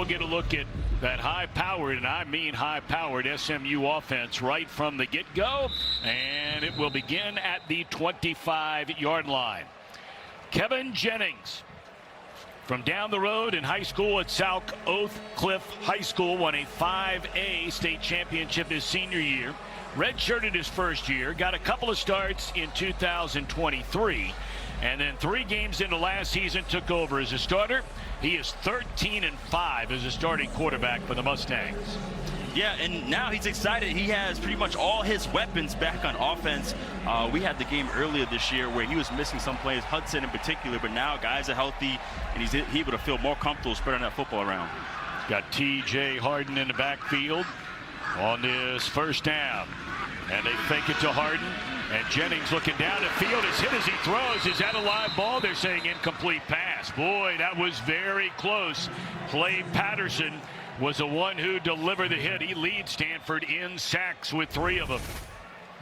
we'll get a look at that high-powered, and I mean high-powered SMU offense right from the get-go. And it will begin at the 25-yard line. Kevin Jennings, from down the road in high school at South Oak Cliff High School, won a 5A state championship his senior year. Redshirted his first year, got a couple of starts in 2023, and then 3 games into last season took over as a starter. He is 13-5 as a starting quarterback for the Mustangs. Yeah, and now he's excited. He has pretty much all his weapons back on offense. We had the game earlier this year where he was missing some players, Hudson in particular, but now guys are healthy, and he's able to feel more comfortable spreading that football around. Got T.J. Harden in the backfield on this first down. And they fake it to Harden. And Jennings looking down the field. Is hit as he throws. Is that a live ball? They're saying incomplete pass. Boy, that was very close. Clay Patterson was the one who delivered the hit. He leads Stanford in sacks with 3 of them.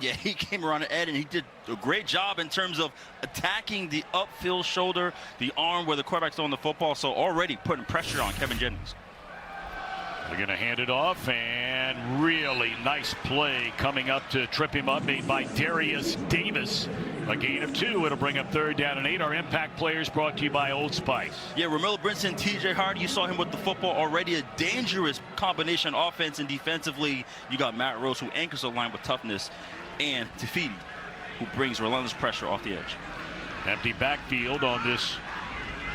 Yeah, he came around the edge, and he did a great job in terms of attacking the upfield shoulder, the arm where the quarterback's throwing the football. So already putting pressure on Kevin Jennings. They're going to hand it off, and really nice play coming up to trip him up, made by Darius Davis. A gain of 2. It'll bring up 3rd down and 8. Our impact players brought to you by Old Spice. Yeah, Romello Brinson, T.J. Harden, you saw him with the football already. A dangerous combination offense and defensively. You got Matt Rose, who anchors the line with toughness, and Tafiti, who brings relentless pressure off the edge. Empty backfield on this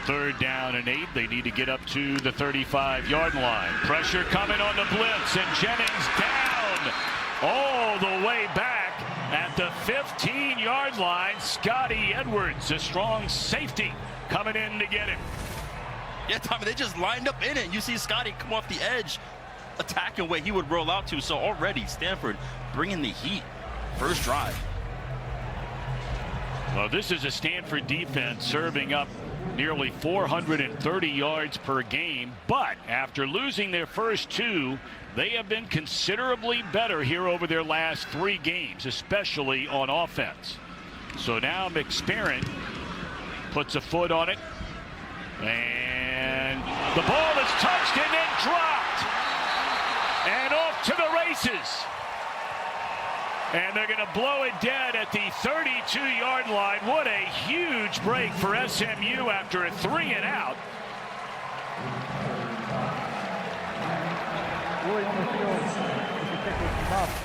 3rd down and 8. They need to get up to the 35-yard line. Pressure coming on the blitz, and Jennings down all the way back at the 15-yard line. Scotty Edwards, a strong safety, coming in to get him. Yeah, Tommy, they just lined up in it. You see Scotty come off the edge, attacking where he would roll out to. So already Stanford bringing the heat. First drive. Well, this is a Stanford defense serving up nearly 430 yards per game, but after losing their first 2, they have been considerably better here over their last 3 games, especially on offense. So now McSparent puts a foot on it, and the ball is touched and then dropped, and off to the races. And they're going to blow it dead at the 32-yard line. What a huge break for SMU after a 3-and-out. Really on the field, the kick was tough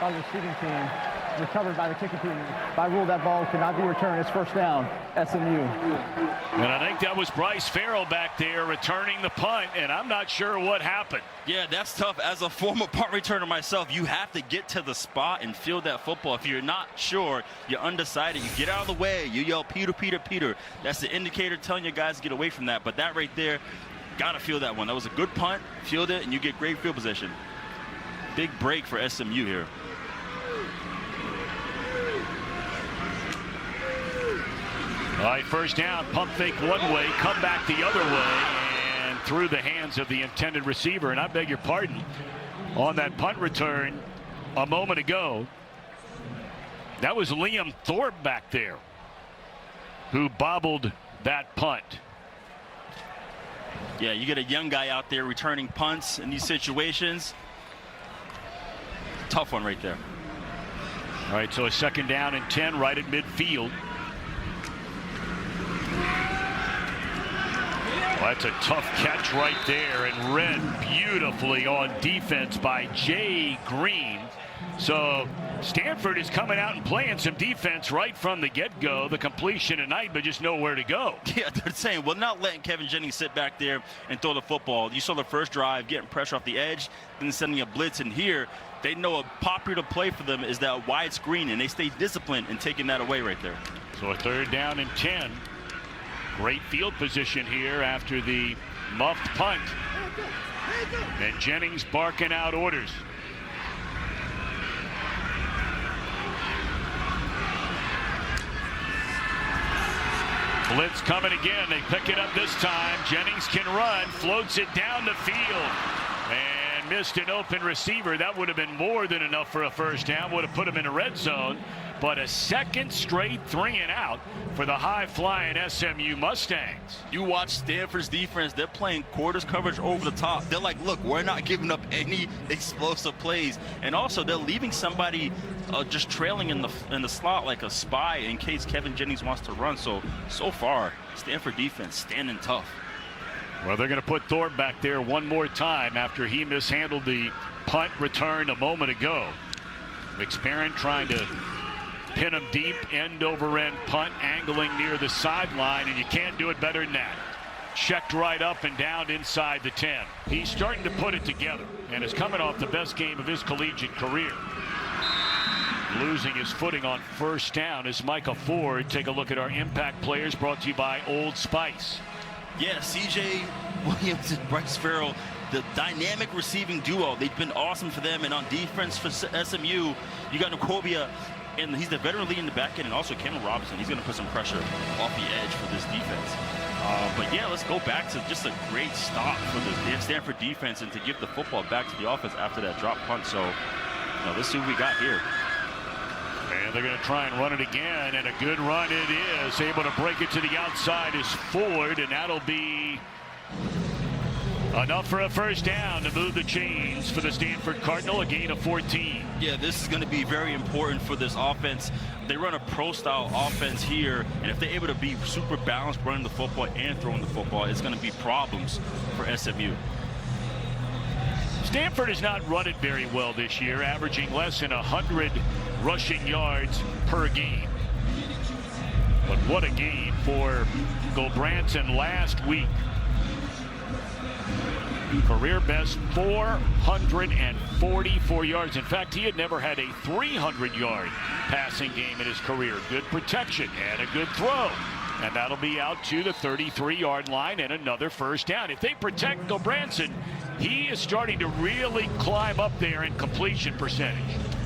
by the receiving team. Recovered by the kicking team. By rule, that ball cannot be returned. It's first down, SMU. And I think that was Bryce Farrell back there returning the punt, and I'm not sure what happened. Yeah, that's tough. As a former punt returner myself, you have to get to the spot and field that football. If you're not sure, you're undecided, you get out of the way, you yell, Peter, Peter, Peter. That's the indicator telling your guys to get away from that. But that right there, got to field that one. That was a good punt. Field it, and you get great field position. Big break for SMU here. All right, first down, pump fake one way, come back the other way, and through the hands of the intended receiver. And I beg your pardon, on that punt return a moment ago, that was Liam Thorpe back there who bobbled that punt. Yeah, you get a young guy out there returning punts in these situations. Tough one right there. All right, so a 2nd down and 10 right at midfield. Well, that's a tough catch right there, and read beautifully on defense by Jay Green. So Stanford is coming out and playing some defense right from the get-go. The completion tonight, but just nowhere to go. Yeah, they're saying, well, not letting Kevin Jennings sit back there and throw the football. You saw the first drive, getting pressure off the edge, then sending a blitz in here. They know a popular play for them is that wide screen, and they stay disciplined in taking that away right there. So a 3rd down and 10. Great field position here after the muffed punt. And Jennings barking out orders. Blitz coming again. They pick it up this time. Jennings can run, floats it down the field, and missed an open receiver. That would have been more than enough for a first down. Would have put him in a red zone. but a second straight 3-and-out for the high-flying SMU Mustangs. You watch Stanford's defense, they're playing quarters coverage over the top. They're like, look, we're not giving up any explosive plays. And also, they're leaving somebody just trailing in the slot like a spy in case Kevin Jennings wants to run. So far, Stanford defense standing tough. Well, they're going to put Thorpe back there one more time after he mishandled the punt return a moment ago. McSparran trying to pin him deep, end over end punt, angling near the sideline, and you can't do it better than that. Checked right up and down inside the 10. He's starting to put it together and is coming off the best game of his collegiate career. Losing his footing on first down is Micah Ford. Take a look at our impact players brought to you by Old Spice. Yeah, CJ Williams and Bryce Farrell, the dynamic receiving duo. They've been awesome for them. And on defense for SMU, you got Ncobia, and he's the veteran lead in the back end, and also Cameron Robinson. He's going to put some pressure off the edge for this defense. But yeah, let's go back to just a great stop for the Stanford defense and to give the football back to the offense after that drop punt. So, let's see what we got here. And they're going to try and run it again, and a good run it is. Able to break it to the outside is Ford, and that'll be enough for a first down to move the chains for the Stanford Cardinal, a gain of 14. Yeah, this is going to be very important for this offense. They run a pro-style offense here, and if they're able to be super balanced running the football and throwing the football, it's going to be problems for SMU. Stanford has not run it very well this year, averaging less than 100 rushing yards per game. But what a game for Gulbranson last week. Career best 444 yards. In fact, he had never had a 300-yard passing game in his career. Good protection and a good throw. And that'll be out to the 33-yard line and another first down. If they protect Gulbranson, he is starting to really climb up there in completion percentage.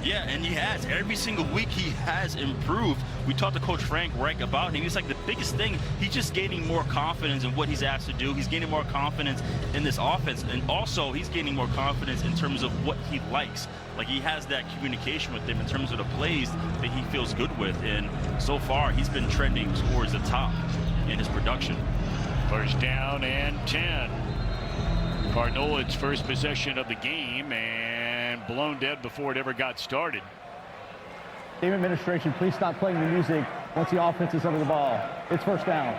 Yeah, and he has. Every single week he has improved. We talked to Coach Frank Reich about him. He's like, the biggest thing, he's just gaining more confidence in what he's asked to do. He's gaining more confidence in this offense. And also, he's gaining more confidence in terms of what he likes. Like, he has that communication with them in terms of the plays that he feels good with. And so far, he's been trending towards the top in his production. First down and 10. Cardinal, its first possession of the game, and blown dead before it ever got started. Game administration, please stop playing the music once the offense is under the ball. It's first down.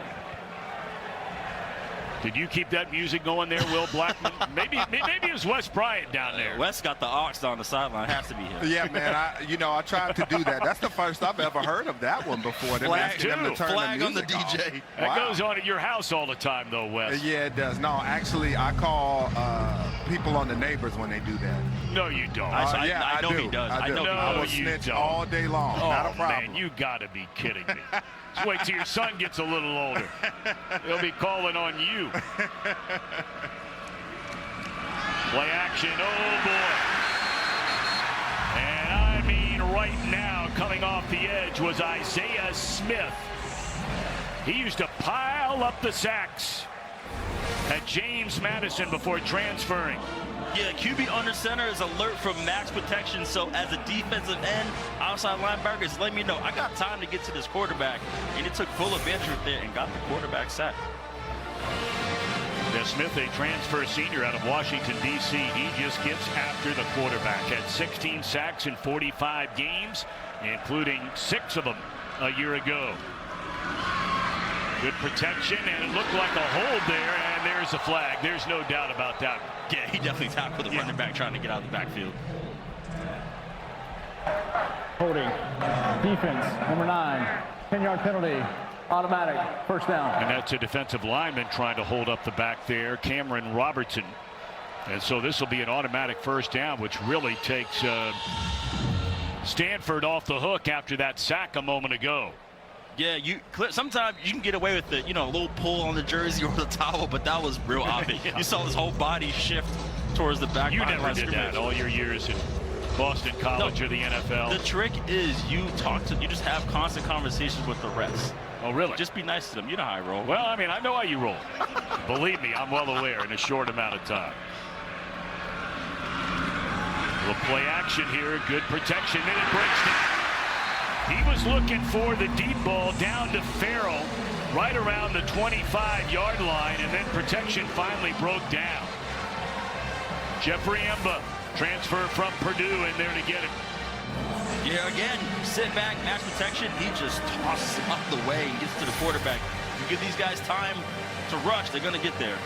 Did you keep that music going there, Will Blackman? maybe it was Wes Bryant down there. Wes got the ox on the sideline. Has to be him. Yeah, man. I tried to do that. That's the first I've ever heard of that one before. Flag on the DJ. That goes on at your house all the time, though, Wes. Yeah, it does. No, actually, I call people on the neighbors when they do that. No, you don't. I know he does. I do. No, I will you snitch don't. all day long. Oh, Not a problem. man, you got to be kidding me. Just wait till your son gets a little older. He'll be calling on you. Play action, oh boy. And I mean right now, coming off the edge was Isaiah Smith. He used to pile up the sacks at James Madison before transferring. Yeah, QB under center is alert for max protection. So as a defensive end, outside linebacker is letting me know I got time to get to this quarterback. And it took full advantage of it and got the quarterback sacked. Smith, a transfer senior out of Washington, D.C. He just gets after the quarterback. Had 16 sacks in 45 games, including 6 of them a year ago. Good protection, and it looked like a hold there, and there's a flag. There's no doubt about that. Yeah, he definitely tackled the running back trying to get out of the backfield. Holding. Defense, number 9. 10-yard penalty. Automatic. First down. And that's a defensive lineman trying to hold up the back there, Cameron Robertson. And so this will be an automatic first down, which really takes Stanford off the hook after that sack a moment ago. Yeah, sometimes you can get away with the, a little pull on the jersey or the towel, but that was real obvious. Yeah. You saw his whole body shift towards the back. You never did that all your years in Boston College or the NFL. The trick is you just have constant conversations with the refs. Oh, really? Just be nice to them. You know how I roll. Well, I mean, I know how you roll. Believe me, I'm well aware in a short amount of time. We'll play action here. Good protection, and it breaks down. He was looking for the deep ball down to Farrell right around the 25-yard line, and then protection finally broke down. Jeffrey Emba, transfer from Purdue, in there to get it. Yeah, again, sit back, match protection. He just tosses him out of the way and gets to the quarterback. You give these guys time to rush, they're going to get there.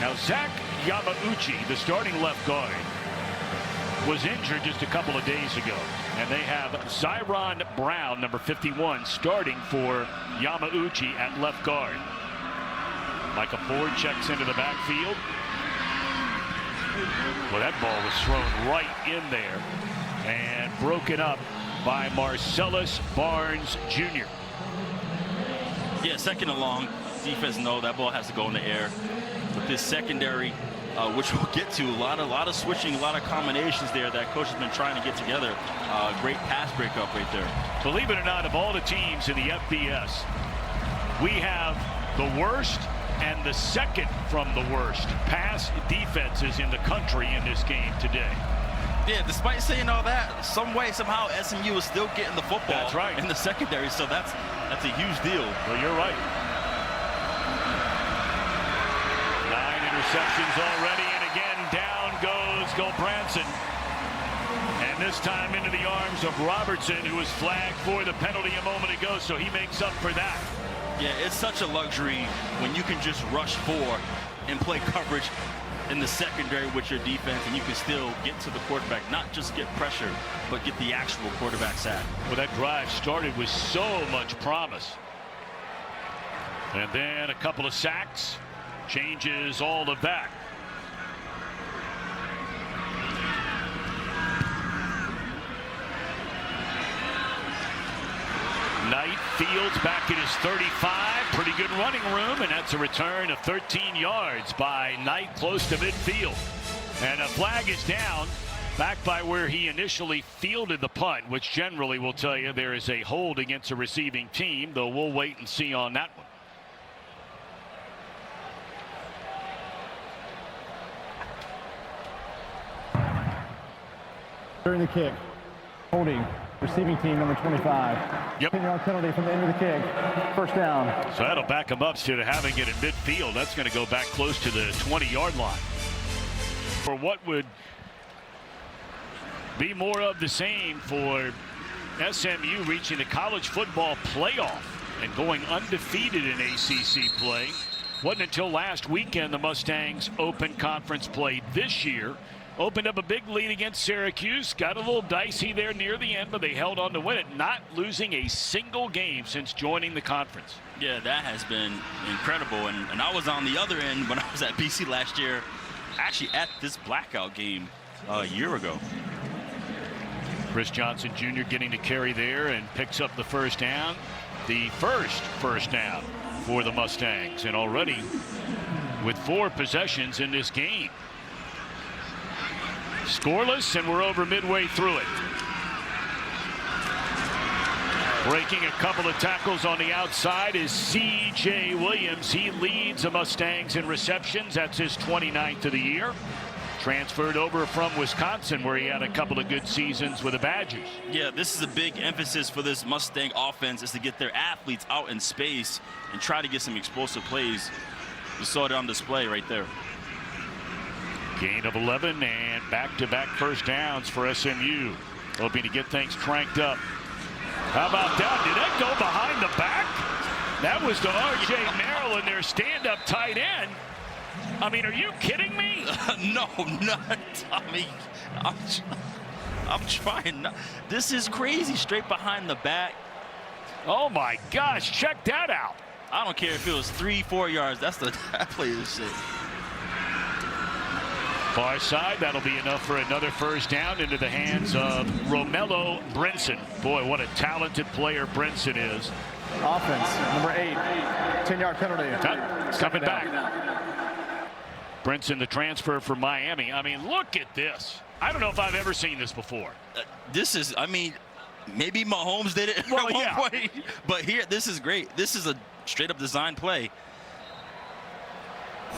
Now, Zach Yamauchi, the starting left guard, was injured just a couple of days ago. And they have Zyron Brown, number 51, starting for Yamauchi at left guard. Micah Ford checks into the backfield. Well, that ball was thrown right in there and broken up by Marcellus Barnes Jr. Yeah, second and long. Defense, no, that ball has to go in the air. With this secondary, which we'll get to, a lot of switching, a lot of combinations there that coach has been trying to get together. Great pass breakup right there. Believe it or not, of all the teams in the FBS, we have the worst and the second from the worst pass defenses in the country in this game today. Yeah, despite saying all that, some way, somehow, SMU is still getting the football. That's right. In the secondary, so that's a huge deal. Well, you're right. 9 interceptions already, and again, down goes Gulbranson. And this time into the arms of Robertson, who was flagged for the penalty a moment ago, so he makes up for that. Yeah, it's such a luxury when you can just rush for and play coverage in the secondary with your defense, and you can still get to the quarterback, not just get pressure, but get the actual quarterback sack. Well, that drive started with so much promise. And then a couple of sacks changes all of that. Knight fields back at his 35. Pretty good running room, and that's a return of 13 yards by Knight close to midfield. And a flag is down back by where he initially fielded the punt, which generally will tell you there is a hold against a receiving team, though we'll wait and see on that one. During the kick, holding. Receiving team number 25. Yep. 10-yard penalty from the end of the kick. First down. So that'll back him up to having it in midfield. That's going to go back close to the 20-yard line. For what would be more of the same for SMU reaching the college football playoff and going undefeated in ACC play. Wasn't until last weekend the Mustangs open conference play this year. Opened up a big lead against Syracuse. Got a little dicey there near the end, but they held on to win it. Not losing a single game since joining the conference. Yeah, that has been incredible. And I was on the other end when I was at BC last year, actually at this blackout game a year ago. Chris Johnson Jr. getting to carry there and picks up the first down. The first down for the Mustangs. And already with 4 possessions in this game. Scoreless, and we're over midway through it. Breaking a couple of tackles on the outside is C.J. Williams. He leads the Mustangs in receptions. That's his 29th of the year. Transferred over from Wisconsin, where he had a couple of good seasons with the Badgers. Yeah, this is a big emphasis for this Mustang offense, is to get their athletes out in space and try to get some explosive plays. You saw it on display right there. Gain of 11 and back-to-back first downs for SMU. Hoping to get things cranked up. How about that? Did that go behind the back? That was to R.J. Merrill and their stand-up tight end. I mean, are you kidding me? No, not Tommy. I'm trying not. This is crazy. Straight behind the back. Oh, my gosh. Check that out. I don't care if it was 3-4 yards. That play is shit. Far side, that'll be enough for another first down into the hands of Romello Brinson. Boy, what a talented player Brinson is. Offense, number 8, 10-yard penalty. Coming back. Brinson, the transfer from Miami. I mean, look at this. I don't know if I've ever seen this before. This is, I mean, maybe Mahomes did it at one point, but here, this is great. This is a straight-up design play.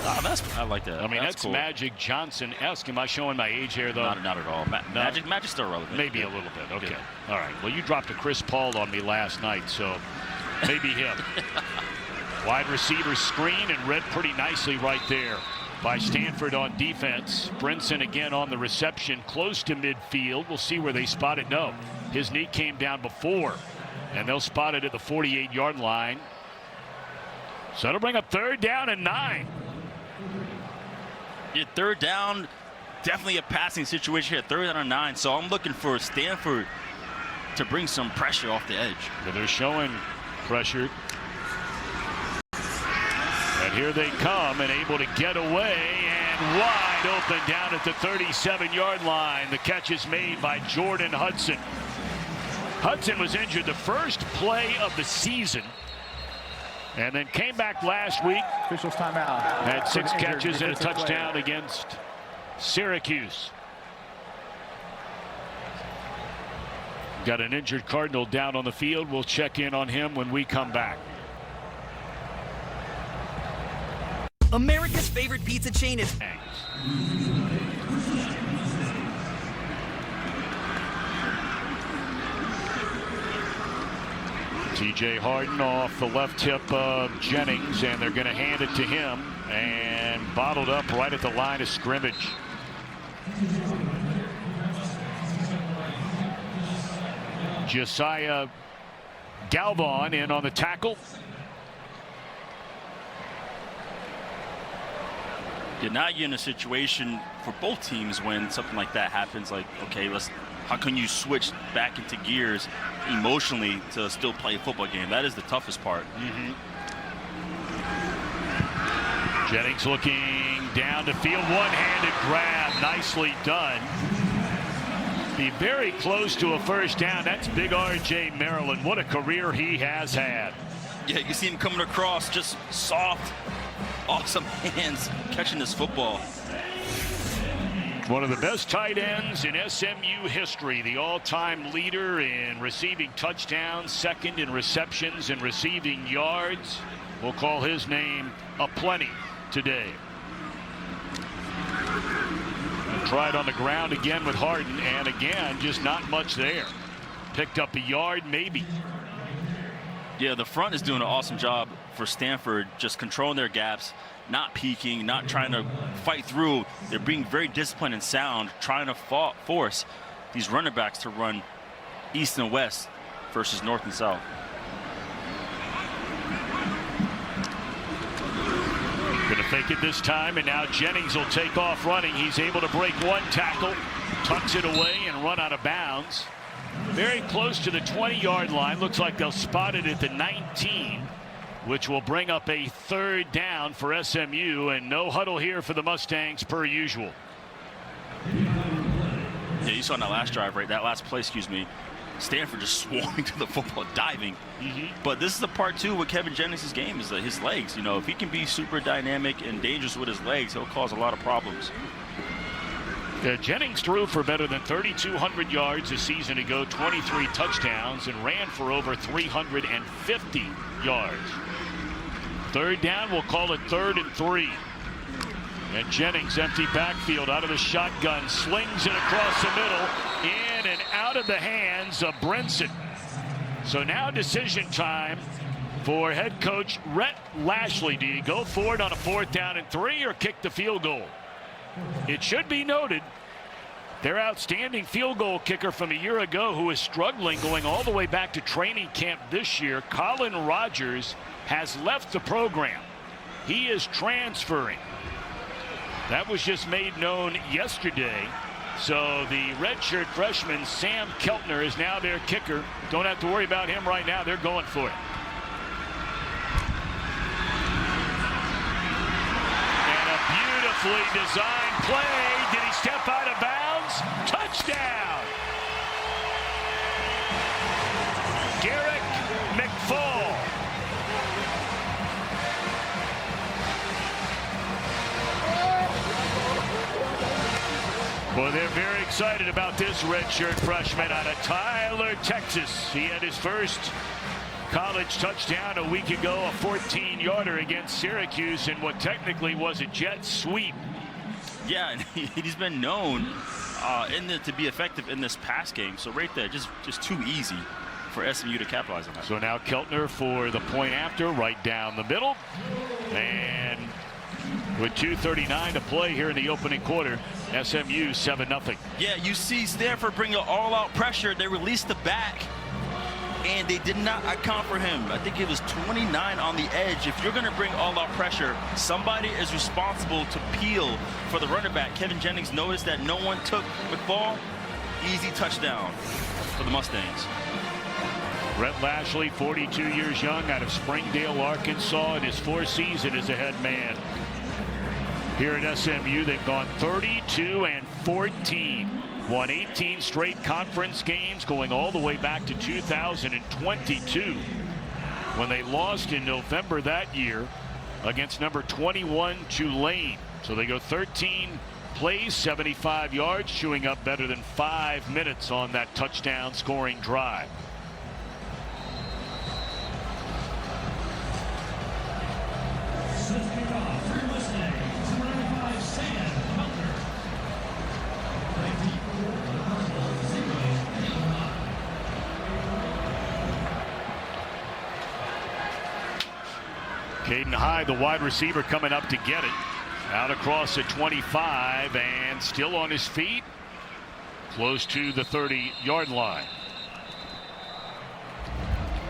Oh, I like that. I mean, that's cool. Magic Johnson-esque. Am I showing my age here, though? Not at all. Magic's still relevant. Maybe a little bit. Okay. Yeah. All right. Well, you dropped a Chris Paul on me last night, so maybe him. Wide receiver screen and read pretty nicely right there by Stanford on defense. Brinson again on the reception, close to midfield. We'll see where they spot it. No, his knee came down before, and they'll spot it at the 48-yard line. So it'll bring up 3rd down and 9. Yeah, 3rd down, definitely a passing situation here. 3rd down and 9. So I'm looking for Stanford to bring some pressure off the edge. But they're showing pressure. And here they come, and able to get away, and wide open down at the 37-yard line. The catch is made by Jordan Hudson. Hudson was injured the first play of the season, and then came back last week. Officials timeout. Had 6 catches and a touchdown against Syracuse. Got an injured Cardinal down on the field. We'll check in on him when we come back. America's favorite pizza chain is TJ Harden off the left hip of Jennings, and they're going to hand it to him, and bottled up right at the line of scrimmage. Josiah Galvon in on the tackle. Yeah, now you're in a situation for both teams when something like that happens. Like, okay, how can you switch back into gears emotionally to still play a football game? That is the toughest part. Jennings looking down the field, one-handed grab, nicely done. Be very close to a 1st down. That's big R.J. Maryland. What a career he has had. Yeah, you see him coming across, just soft, awesome hands catching this football. One of the best tight ends in SMU history, the all-time leader in receiving touchdowns, 2nd in receptions and receiving yards. We'll call his name aplenty today. Tried on the ground again with Harden, and again, just not much there. Picked up a yard, maybe. Yeah, the front is doing an awesome job for Stanford, just controlling their gaps, not peeking, not trying to fight through. They're being very disciplined and sound, trying to force these running backs to run east and west versus north and south. Going to fake it this time, and now Jennings will take off running. He's able to break 1 tackle, tucks it away, and run out of bounds. Very close to the 20-yard line. Looks like they'll spot it at the 19, which will bring up a 3rd down for SMU, and no huddle here for the Mustangs per usual. Yeah, you saw in that last drive, right? That last play, excuse me. Stanford just swarming to the football, diving. But this is the part 2 with Kevin Jennings' game, is his legs. You know, if he can be super dynamic and dangerous with his legs, he'll cause a lot of problems. Jennings threw for better than 3,200 yards a season ago, 23 touchdowns, and ran for over 350 yards. 3rd down, we'll call it 3rd and 3. And Jennings, empty backfield, out of the shotgun, slings it across the middle, in and out of the hands of Brinson. So now decision time for head coach Rhett Lashlee. Do you go for it on a 4th down and 3 or kick the field goal? It should be noted, their outstanding field goal kicker from a year ago, who is struggling going all the way back to training camp this year, Colin Rogers, has left the program. He is transferring. That was just made known yesterday. So the redshirt freshman Sam Keltner is now their kicker. Don't have to worry about him right now. They're going for it. And a beautifully designed play. Did he step out of bounds? Touchdown! Garrett McFall. Well, they're very excited about this redshirt freshman out of Tyler, Texas. He had his first college touchdown a week ago, a 14-yarder against Syracuse in what technically was a jet sweep. Yeah, and he's been known to be effective in this pass game. So right there, just too easy for SMU to capitalize on that. So now Keltner for the point after, right down the middle. And with 2:39 to play here in the opening quarter, SMU 7-0. Yeah, you see Stanford bring an all-out pressure. They released the back, and they did not account for him. I think it was 29 on the edge. If you're going to bring all-out pressure, somebody is responsible to peel for the running back. Kevin Jennings noticed that no one took the ball. Easy touchdown for the Mustangs. Rhett Lashlee, 42 years young, out of Springdale, Arkansas, in his fourth season as a head man. Here at SMU, they've gone 32-14. Won 18 straight conference games, going all the way back to 2022, when they lost in November that year against number 21 Tulane. So they go 13 plays, 75 yards, chewing up better than 5 minutes on that touchdown scoring drive. Caden Hyde, the wide receiver, coming up to get it. Out across the 25 and still on his feet. Close to the 30-yard line.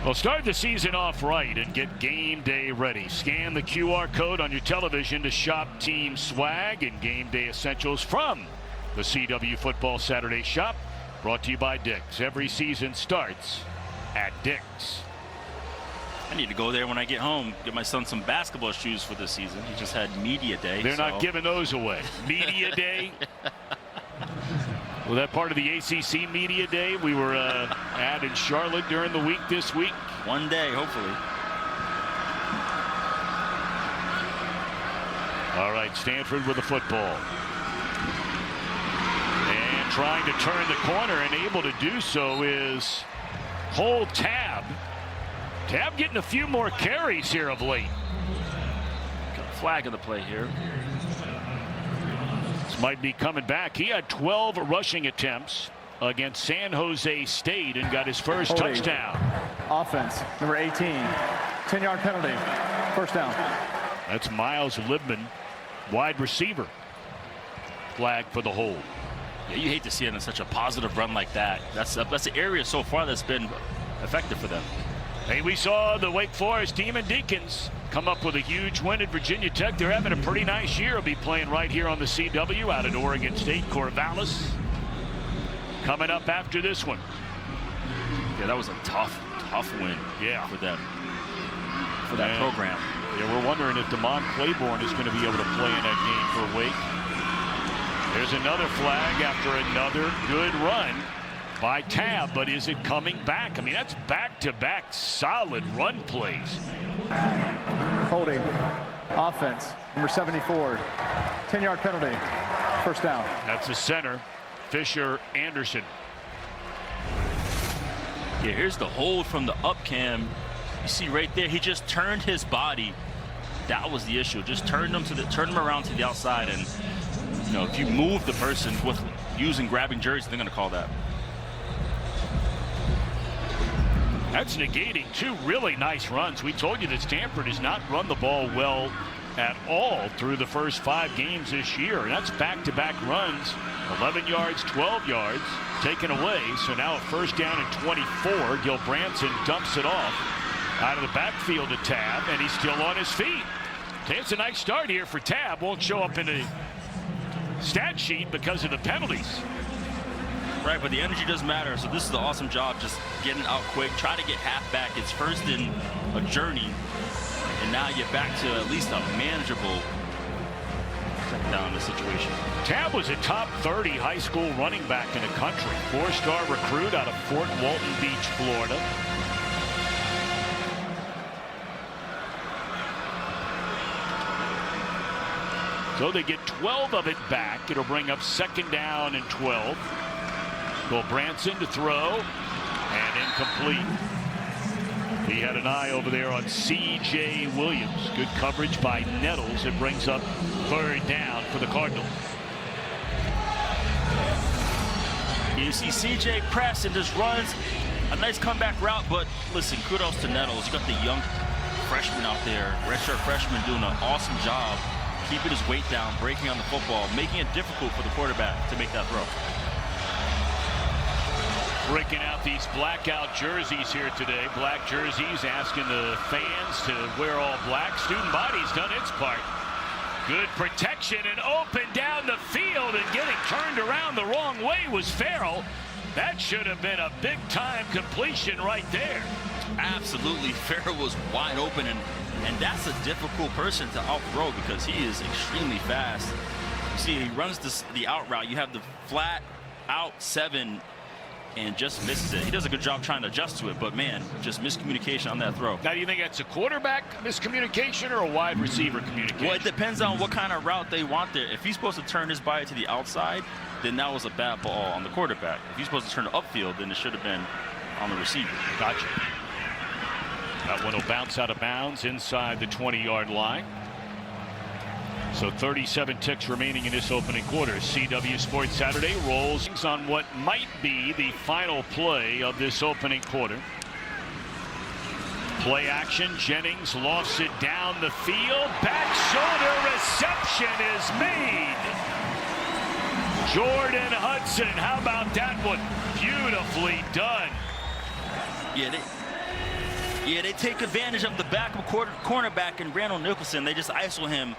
Well, start the season off right and get game day ready. Scan the QR code on your television to shop team swag and game day essentials from the CW Football Saturday Shop. Brought to you by Dick's. Every season starts at Dick's. I need to go there when I get home, get my son some basketball shoes for this season. He just had media day. They're not giving those away. Media day. Was that part of the ACC media day we were at in Charlotte during the week this week? One day, hopefully. All right, Stanford with the football. And trying to turn the corner, and able to do so is Cole Tabb. Tabb getting a few more carries here of late. Got a flag in the play here. This might be coming back. He had 12 rushing attempts against San Jose State and got his first touchdown. Offense, number 18. 10-yard penalty. First down. That's Miles Libman, wide receiver. Flag for the hold. Yeah, you hate to see it in such a positive run like that. That's the area so far that's been effective for them. Hey, we saw the Wake Forest Demon Deacons come up with a huge win at Virginia Tech. They're having a pretty nice year. Will be playing right here on the CW out at Oregon State. Corvallis coming up after this one. Yeah, that was a tough win. Yeah, for them, for that program. Yeah, we're wondering if DeMond Claiborne is going to be able to play in that game for Wake. There's another flag after another good run by Tabb, but is it coming back? I mean, that's back-to-back solid run plays. Holding. Offense, number 74. 10-yard penalty. First down. That's the center, Fisher Anderson. Yeah, here's the hold from the up cam. You see right there, he just turned his body. That was the issue. Just turned him around to the outside, and you know, if you move the person with grabbing jerseys, they're going to call that. That's negating two really nice runs. We told you that Stanford has not run the ball well at all through the first 5 games this year. And that's back-to-back runs, 11 yards, 12 yards, taken away. So now at first down and 24, Gil Branson dumps it off out of the backfield to Tabb, and he's still on his feet. Okay, it's a nice start here for Tabb. Won't show up in the stat sheet because of the penalties. Right, but the energy does matter. So this is an awesome job, just getting out quick. Try to get half back. It's first in a journey, and now you're back to at least a manageable down the situation. Tabb was a top 30 high school running back in the country. 4-star recruit out of Fort Walton Beach, Florida. So they get 12 of it back. It'll bring up second down and 12. Will Branson to throw, and incomplete. He had an eye over there on C.J. Williams. Good coverage by Nettles. It brings up third down for the Cardinals. You see C.J. press and just runs a nice comeback route, but listen, kudos to Nettles. You got the young freshman out there, redshirt freshman, doing an awesome job keeping his weight down, breaking on the football, making it difficult for the quarterback to make that throw. Breaking out these blackout jerseys here today. Black jerseys, asking the fans to wear all black. Student body's done its part. Good protection and open down the field, and getting turned around the wrong way was Farrell. That should have been a big-time completion right there. Absolutely, Farrell was wide open, and that's a difficult person to out-throw because he is extremely fast. You see, he runs the out route. You have the flat out 7 and just misses it. He does a good job trying to adjust to it, but man, just miscommunication on that throw. Now, do you think that's a quarterback miscommunication or a wide receiver communication? Well, it depends on what kind of route they want there. If he's supposed to turn his body to the outside, then that was a bad ball on the quarterback. If he's supposed to turn it upfield, then it should have been on the receiver. Gotcha. That one will bounce out of bounds inside the 20-yard line. So 37 ticks remaining in this opening quarter. CW Sports Saturday rolls on what might be the final play of this opening quarter. Play action. Jennings lofts it down the field. Back shoulder reception is made. Jordan Hudson, how about that one? Beautifully done. Yeah, they take advantage of the backup cornerback and Randall Nicholson. They just isolate him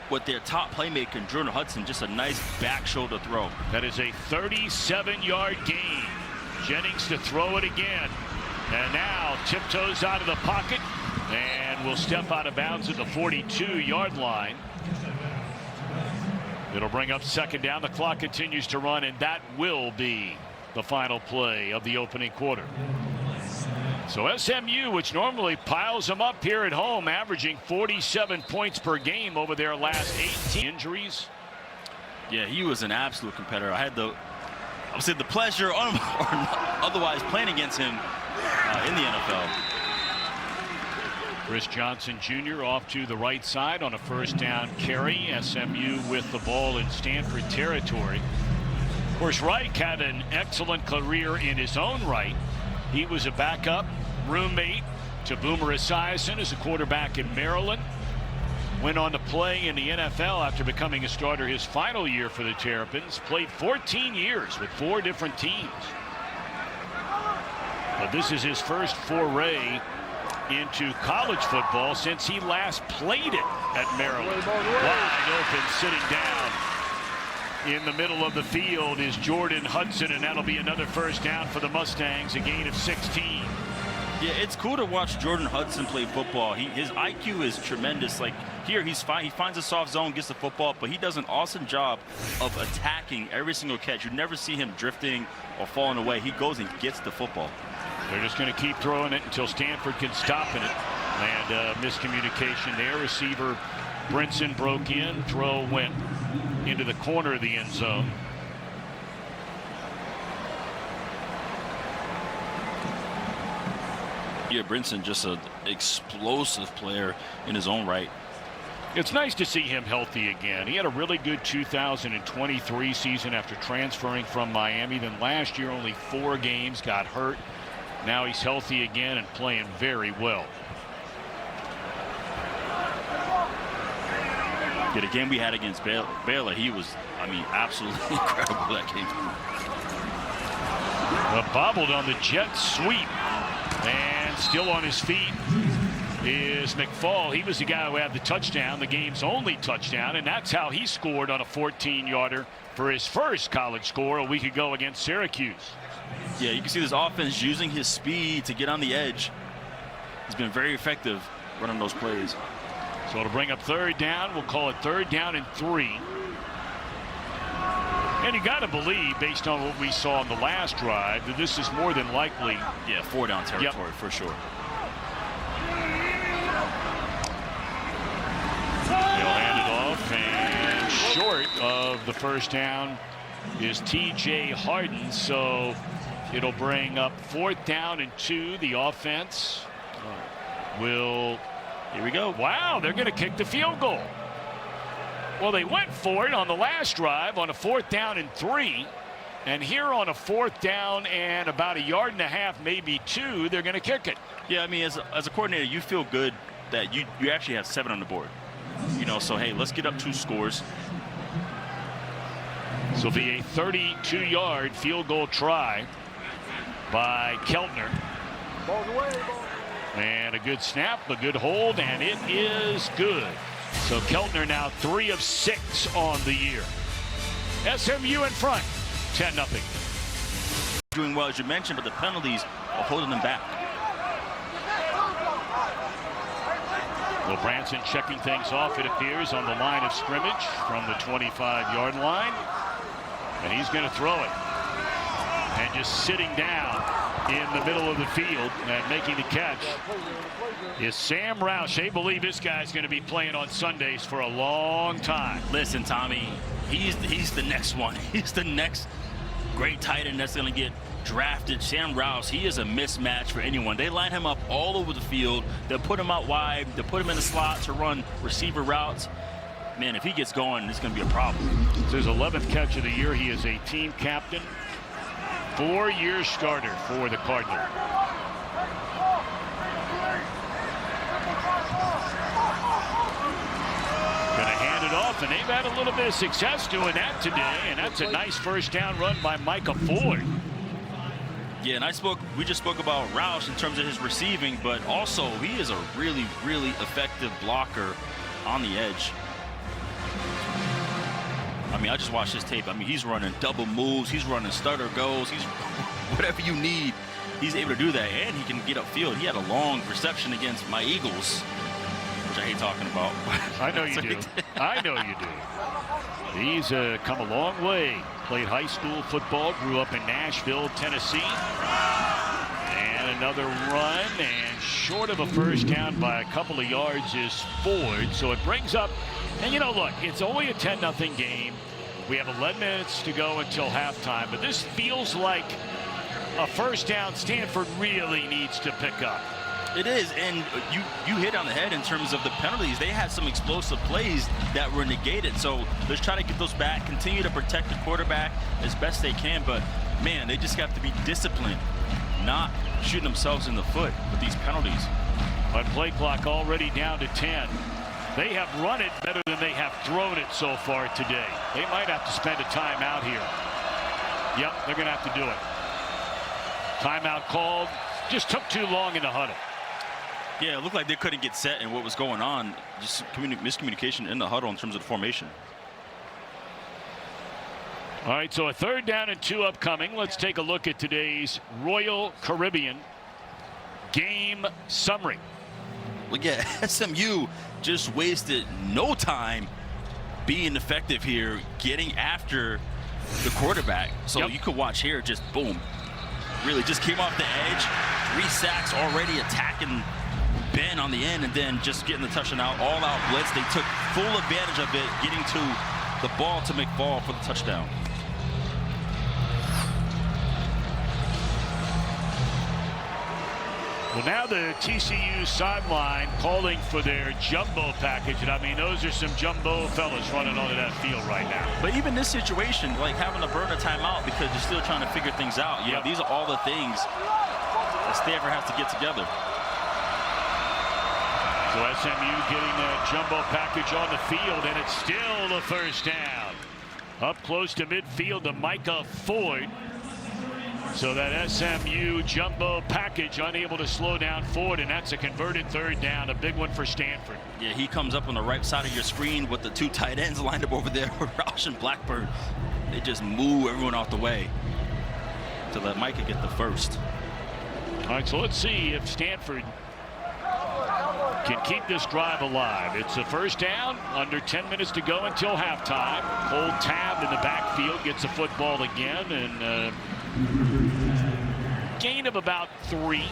with their top playmaker, Jordan Hudson. Just a nice back shoulder throw. That is a 37-yard gain. Jennings to throw it again. And now tiptoes out of the pocket and will step out of bounds at the 42-yard line. It'll bring up second down. The clock continues to run, and that will be the final play of the opening quarter. So SMU, which normally piles them up here at home, averaging 47 points per game over their last 18 injuries. Yeah, he was an absolute competitor. I had the pleasure or otherwise playing against him in the NFL. Chris Johnson Jr. off to the right side on a first down carry. SMU with the ball in Stanford territory. Of course, Reich had an excellent career in his own right. He was a backup roommate to Boomer Esiason as a quarterback in Maryland. Went on to play in the NFL after becoming a starter his final year for the Terrapins. Played 14 years with 4 different teams. But this is his first foray into college football since he last played it at Maryland. Wide open, sitting down. In the middle of the field is Jordan Hudson, and that'll be another first down for the Mustangs, a gain of 16. Yeah, it's cool to watch Jordan Hudson play football. His IQ is tremendous. Like here, he's fine. He finds a soft zone, gets the football, but he does an awesome job of attacking every single catch. You never see him drifting or falling away. He goes and gets the football. They're just going to keep throwing it until Stanford can stop it. And miscommunication there. Receiver Brinson broke in. Throw went into the corner of the end zone. Yeah, Brinson just an explosive player in his own right. It's nice to see him healthy again. He had a really good 2023 season after transferring from Miami. Then last year only 4 games, got hurt. Now he's healthy again and playing very well. Yeah, the game we had against Baylor, he was, I mean, absolutely incredible that game. Bobbled on the jet sweep, and still on his feet is McFall. He was the guy who had the touchdown, the game's only touchdown, and that's how he scored on a 14-yarder for his first college score a week ago against Syracuse. Yeah, you can see this offense using his speed to get on the edge. He's been very effective running those plays. So it'll bring up third down. We'll call it third down and 3. And you got to believe, based on what we saw in the last drive, that this is more than likely. Yeah, 4-down territory for sure. They'll hand it off, and short of the first down is T.J. Harden. So it'll bring up 4th down and 2. The offense will. Here we go. Wow, they're going to kick the field goal. Well, they went for it on the last drive on a 4th down and 3. And here on a 4th down and about 1.5 yards, maybe 2, they're going to kick it. Yeah, I mean, as a coordinator, you feel good that you actually have 7 on the board. You know, so hey, let's get up 2 scores. This will be a 32-yard field goal try by Keltner. And a good snap, a good hold, and it is good. So Keltner now 3 of 6 on the year. SMU in front, 10-0. Doing well, as you mentioned, but the penalties are holding them back. Well, Branson checking things off, it appears, on the line of scrimmage from the 25-yard line. And he's going to throw it. And just sitting down in the middle of the field and making the catch is Sam Roush. They believe this guy's going to be playing on Sundays for a long time. Listen, Tommy, he's the next one. He's the next great tight end that's going to get drafted. Sam Roush, he is a mismatch for anyone. They line him up all over the field. They'll put him out wide. They'll put him in the slot to run receiver routes. Man, if he gets going, it's going to be a problem. It's his 11th catch of the year. He is a team captain, 4-year starter for the Cardinal. Going to hand it off, and they've had a little bit of success doing that today, and that's a nice first down run by Micah Ford. Yeah, and we just spoke about Roush in terms of his receiving, but also he is a really, really effective blocker on the edge. I mean, I just watched his tape. I mean, he's running double moves. He's running stutter goes. He's whatever you need. He's able to do that, and he can get upfield. He had a long reception against my Eagles, which I hate talking about. I know you do. I know you do. He's come a long way. Played high school football, grew up in Nashville, Tennessee. And another run, and short of a first down by a couple of yards is Ford. So it brings up, and you know, look, it's only a 10-0 game. We have 11 minutes to go until halftime, but this feels like a first down Stanford really needs to pick up. It is, and you hit on the head in terms of the penalties. They had some explosive plays that were negated, so let's try to get those back, continue to protect the quarterback as best they can, but man, they just have to be disciplined, not shooting themselves in the foot with these penalties. But play clock already down to 10. They have run it better than they have thrown it so far today. They might have to spend a timeout here. Yep, they're going to have to do it. Timeout called. Just took too long in the huddle. Yeah, it looked like they couldn't get set and what was going on. Just miscommunication in the huddle in terms of the formation. All right, so a 3rd down and 2 upcoming. Let's take a look at today's Royal Caribbean game summary. Look at SMU just wasted no time being effective here, getting after the quarterback. So you could watch here, just boom. Really just came off the edge. 3 sacks already attacking Ben on the end, and then just getting the touchdown out. All out blitz. They took full advantage of it, getting to the ball to McFall for the touchdown. Well, now the TCU sideline calling for their jumbo package. And I mean, those are some jumbo fellas running onto that field right now. But even this situation, like having to burn a timeout because you're still trying to figure things out. Yeah, these are all the things that Stanford has to get together. So SMU getting a jumbo package on the field, and it's still the first down. Up close to midfield to Micah Ford. So that SMU jumbo package unable to slow down Ford, and that's a converted 3rd down, a big one for Stanford. Yeah, he comes up on the right side of your screen with the 2 tight ends lined up over there with Roush and Blackburn. They just move everyone off the way to let Micah get the first. All right, so let's see if Stanford can keep this drive alive. It's a first down, under 10 minutes to go until halftime. Cole Tabb in the backfield gets the football again, and gain of about 3.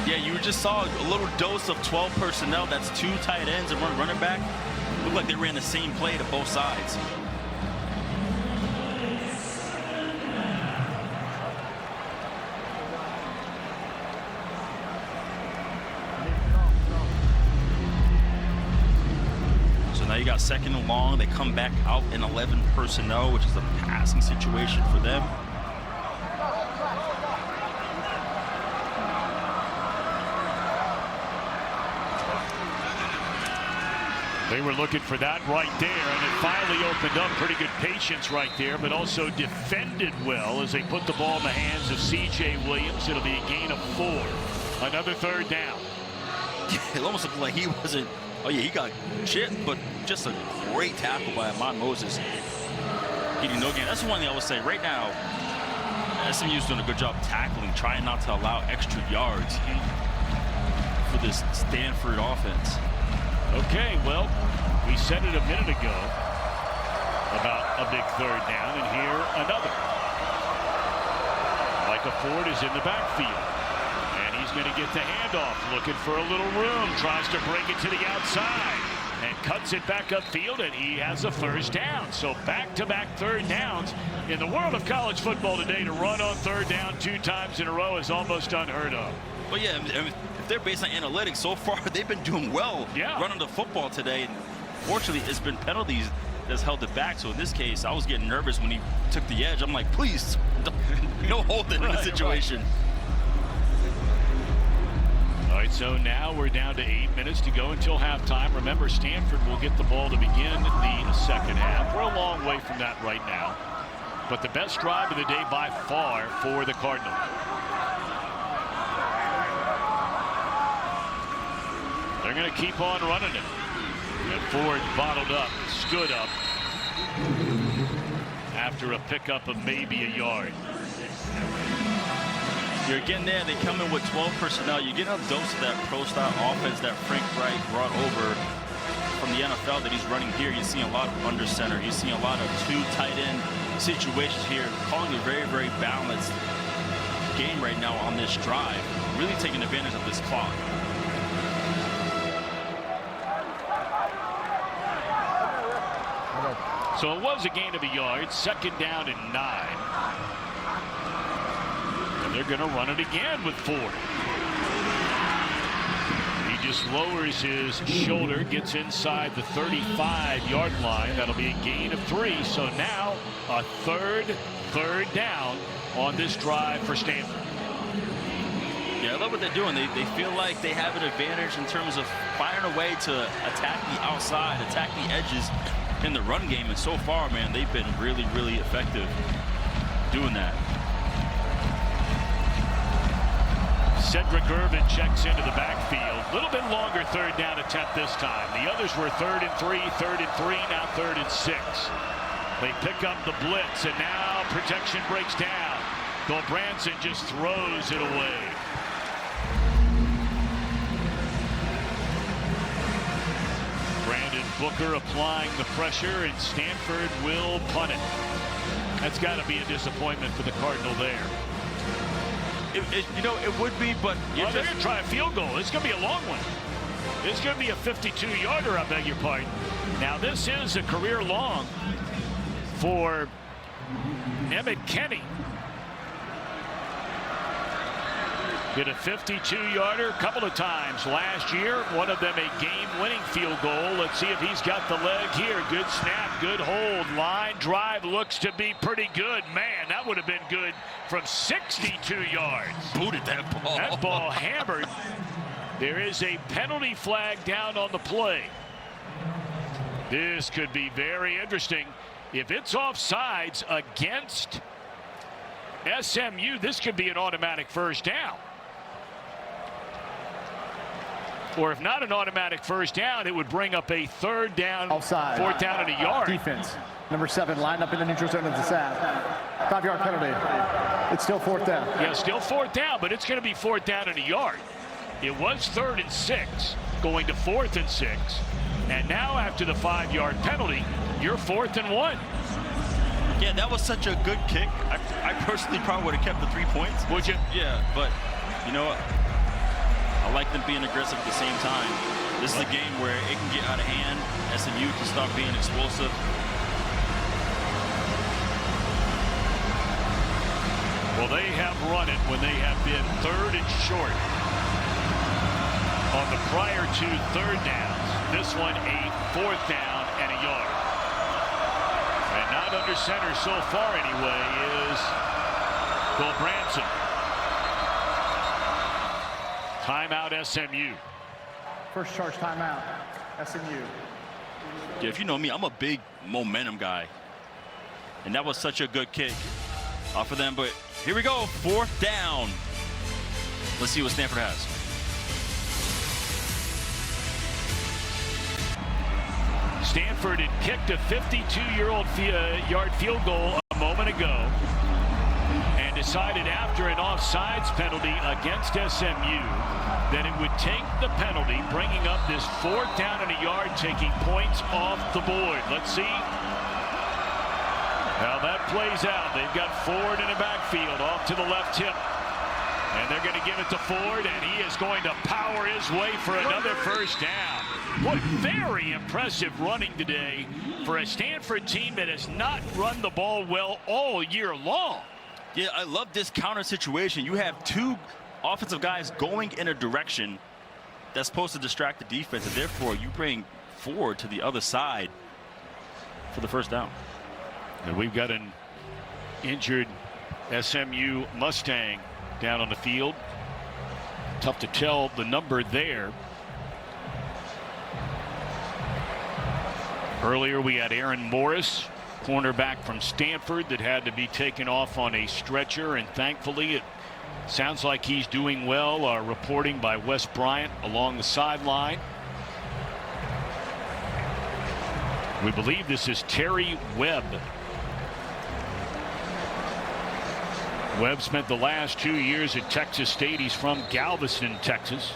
Yeah, you just saw a little dose of 12 personnel. That's 2 tight ends and 1 running back. Looked like they ran the same play to both sides. got 2nd and long. They come back out in 11 personnel, which is a passing situation for them. They were looking for that right there, and it finally opened up. Pretty good patience right there, but also defended well as they put the ball in the hands of C.J. Williams. It'll be a gain of 4. Another 3rd down. It almost looked like he wasn't, oh yeah, he got chipped, but just a great tackle by Ahmad Moses. Getting no gain. That's one thing I would say right now. SMU's doing a good job tackling, trying not to allow extra yards for this Stanford offense. Okay, well, we said it a minute ago about a big 3rd down, and here another. Micah Ford is in the backfield, and he's going to get the handoff, looking for a little room, tries to bring it to the outside, and cuts it back upfield, and he has a 1st down. So back-to-back 3rd downs. In the world of college football today, to run on 3rd down 2 times in a row is almost unheard of. Well, yeah, if they're based on analytics, so far they've been doing well running the football today. And fortunately, it's been penalties that's held it back. So in this case, I was getting nervous when he took the edge. I'm like, please, no holding in the situation. All right, so now we're down to 8 minutes to go until halftime. Remember, Stanford will get the ball to begin the 2nd half. We're a long way from that right now. But the best drive of the day by far for the Cardinal. They're going to keep on running it. And Ford bottled up, stood up after a pickup of maybe a yard. You're getting there. They come in with 12 personnel. You get a dose of that pro-style offense that Frank Wright brought over from the NFL that he's running here. You're seeing a lot of under center. You're seeing a lot of 2 tight end situations here. Calling a very, very balanced game right now on this drive. Really taking advantage of this clock. So it was a gain of a yard, 2nd down and 9. And they're going to run it again with Ford. He just lowers his shoulder, gets inside the 35-yard line. That'll be a gain of 3. So now a third down on this drive for Stanford. Yeah, I love what they're doing. They feel like they have an advantage in terms of firing a way to attack the outside, attack the edges in the run game, and so far, man, they've been really, really effective doing that. Cedric Irvin checks into the backfield. A little bit longer 3rd down attempt this time. The others were 3rd and 3, now 3rd and 6. They pick up the blitz, and now protection breaks down. Though Branson just throws it away. Brandon Booker applying the pressure, and Stanford will punt it. That's got to be a disappointment for the Cardinal there. You know, it would be, but they're going to try a field goal. It's going to be a long one. It's going to be a 52-yarder, I beg your pardon. Now, this is a career long for Emmett Kenny. Hit a 52-yarder a couple of times last year. One of them a game-winning field goal. Let's see if he's got the leg here. Good snap, good hold. Line drive looks to be pretty good. Man, that would have been good from 62 yards. Booted that ball. That ball hammered. There is a penalty flag down on the play. This could be very interesting. If it's offsides against SMU, this could be an automatic 1st down. Or if not an automatic 1st down, it would bring up a 3rd down, offside. 4th down and a yard. Defense. Number 7 lined up in the neutral zone of the sack. 5-yard penalty. It's still 4th down. Yeah, still 4th down, but it's going to be 4th down and a yard. It was 3rd and 6, going to 4th and 6. And now after the 5-yard penalty, you're 4th and 1. Yeah, that was such a good kick. I personally probably would have kept the 3 points. Would you? Yeah, but you know what? I like them being aggressive at the same time. This is a game where it can get out of hand. SMU can start being explosive. Well, they have run it when they have been 3rd and short on the prior 2 3rd downs. This one a 4th down and a yard. And not under center so far anyway is Bill Branson. Timeout SMU. First charge timeout, SMU. Yeah, if you know me, I'm a big momentum guy. And that was such a good kick for them. But here we go, 4th down. Let's see what Stanford has. Stanford had kicked a 52-yard field goal a moment ago and decided after an offsides penalty against SMU that it would take the penalty, bringing up this 4th down and a yard, taking points off the board. Let's see how that plays out. They've got Ford in the backfield off to the left hip. And they're going to give it to Ford, and he is going to power his way for another first down. Boy, very impressive running today for a Stanford team that has not run the ball well all year long. Yeah, I love this counter situation. You have 2 offensive guys going in a direction that's supposed to distract the defense, and therefore you bring Ford to the other side for the first down. And we've got an injured SMU Mustang down on the field. Tough to tell the number there. Earlier we had Aaron Morris, cornerback from Stanford, that had to be taken off on a stretcher, and thankfully it sounds like he's doing well. Reporting by Wes Bryant along the sideline. We believe this is Terry Webb. Webb spent the last 2 years at Texas State. He's from Galveston, Texas.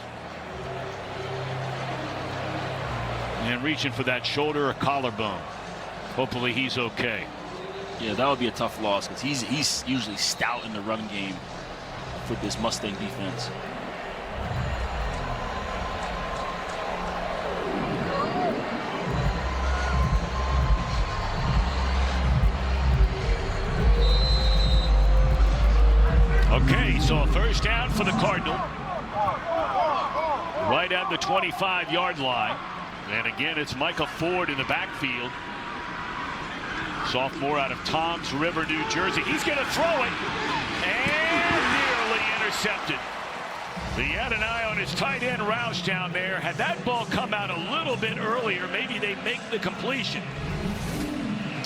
And reaching for that shoulder or collarbone. Hopefully he's okay. Yeah, that would be a tough loss because he's usually stout in the run game for this Mustang defense. Okay, so a first down for the Cardinal. Right at the 25-yard line. And again, it's Michael Ford in the backfield. Sophomore out of Toms River, New Jersey. He's going to throw it. And nearly intercepted. He had an eye on his tight end Roush down there. Had that ball come out a little bit earlier, maybe they make the completion.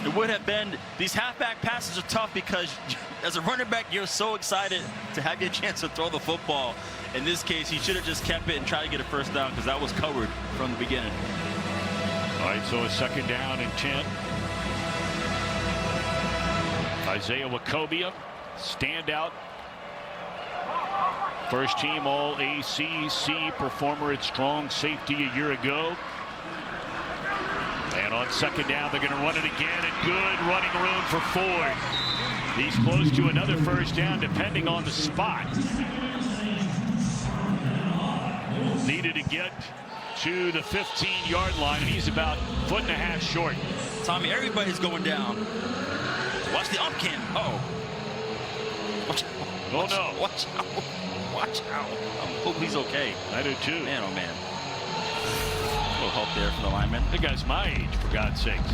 It would have been. These halfback passes are tough because as a running back, you're so excited to have your chance to throw the football. In this case, he should have just kept it and tried to get a first down because that was covered from the beginning. All right, so a second down and 10. Isaiah Wacobia, standout. First team all ACC performer at strong safety a year ago. And on second down, they're going to run it again, and good running room for Ford. He's close to another first down, depending on the spot. Needed to get to the 15-yard line, and he's about 1.5 feet short. Tommy, everybody's going down. Watch the Upkin. Oh. Watch out. Oh, no. Watch out. Watch out. I hope he's okay. I do, too. Man, oh, man. A little help there from the lineman. The guy's my age, for God's sakes.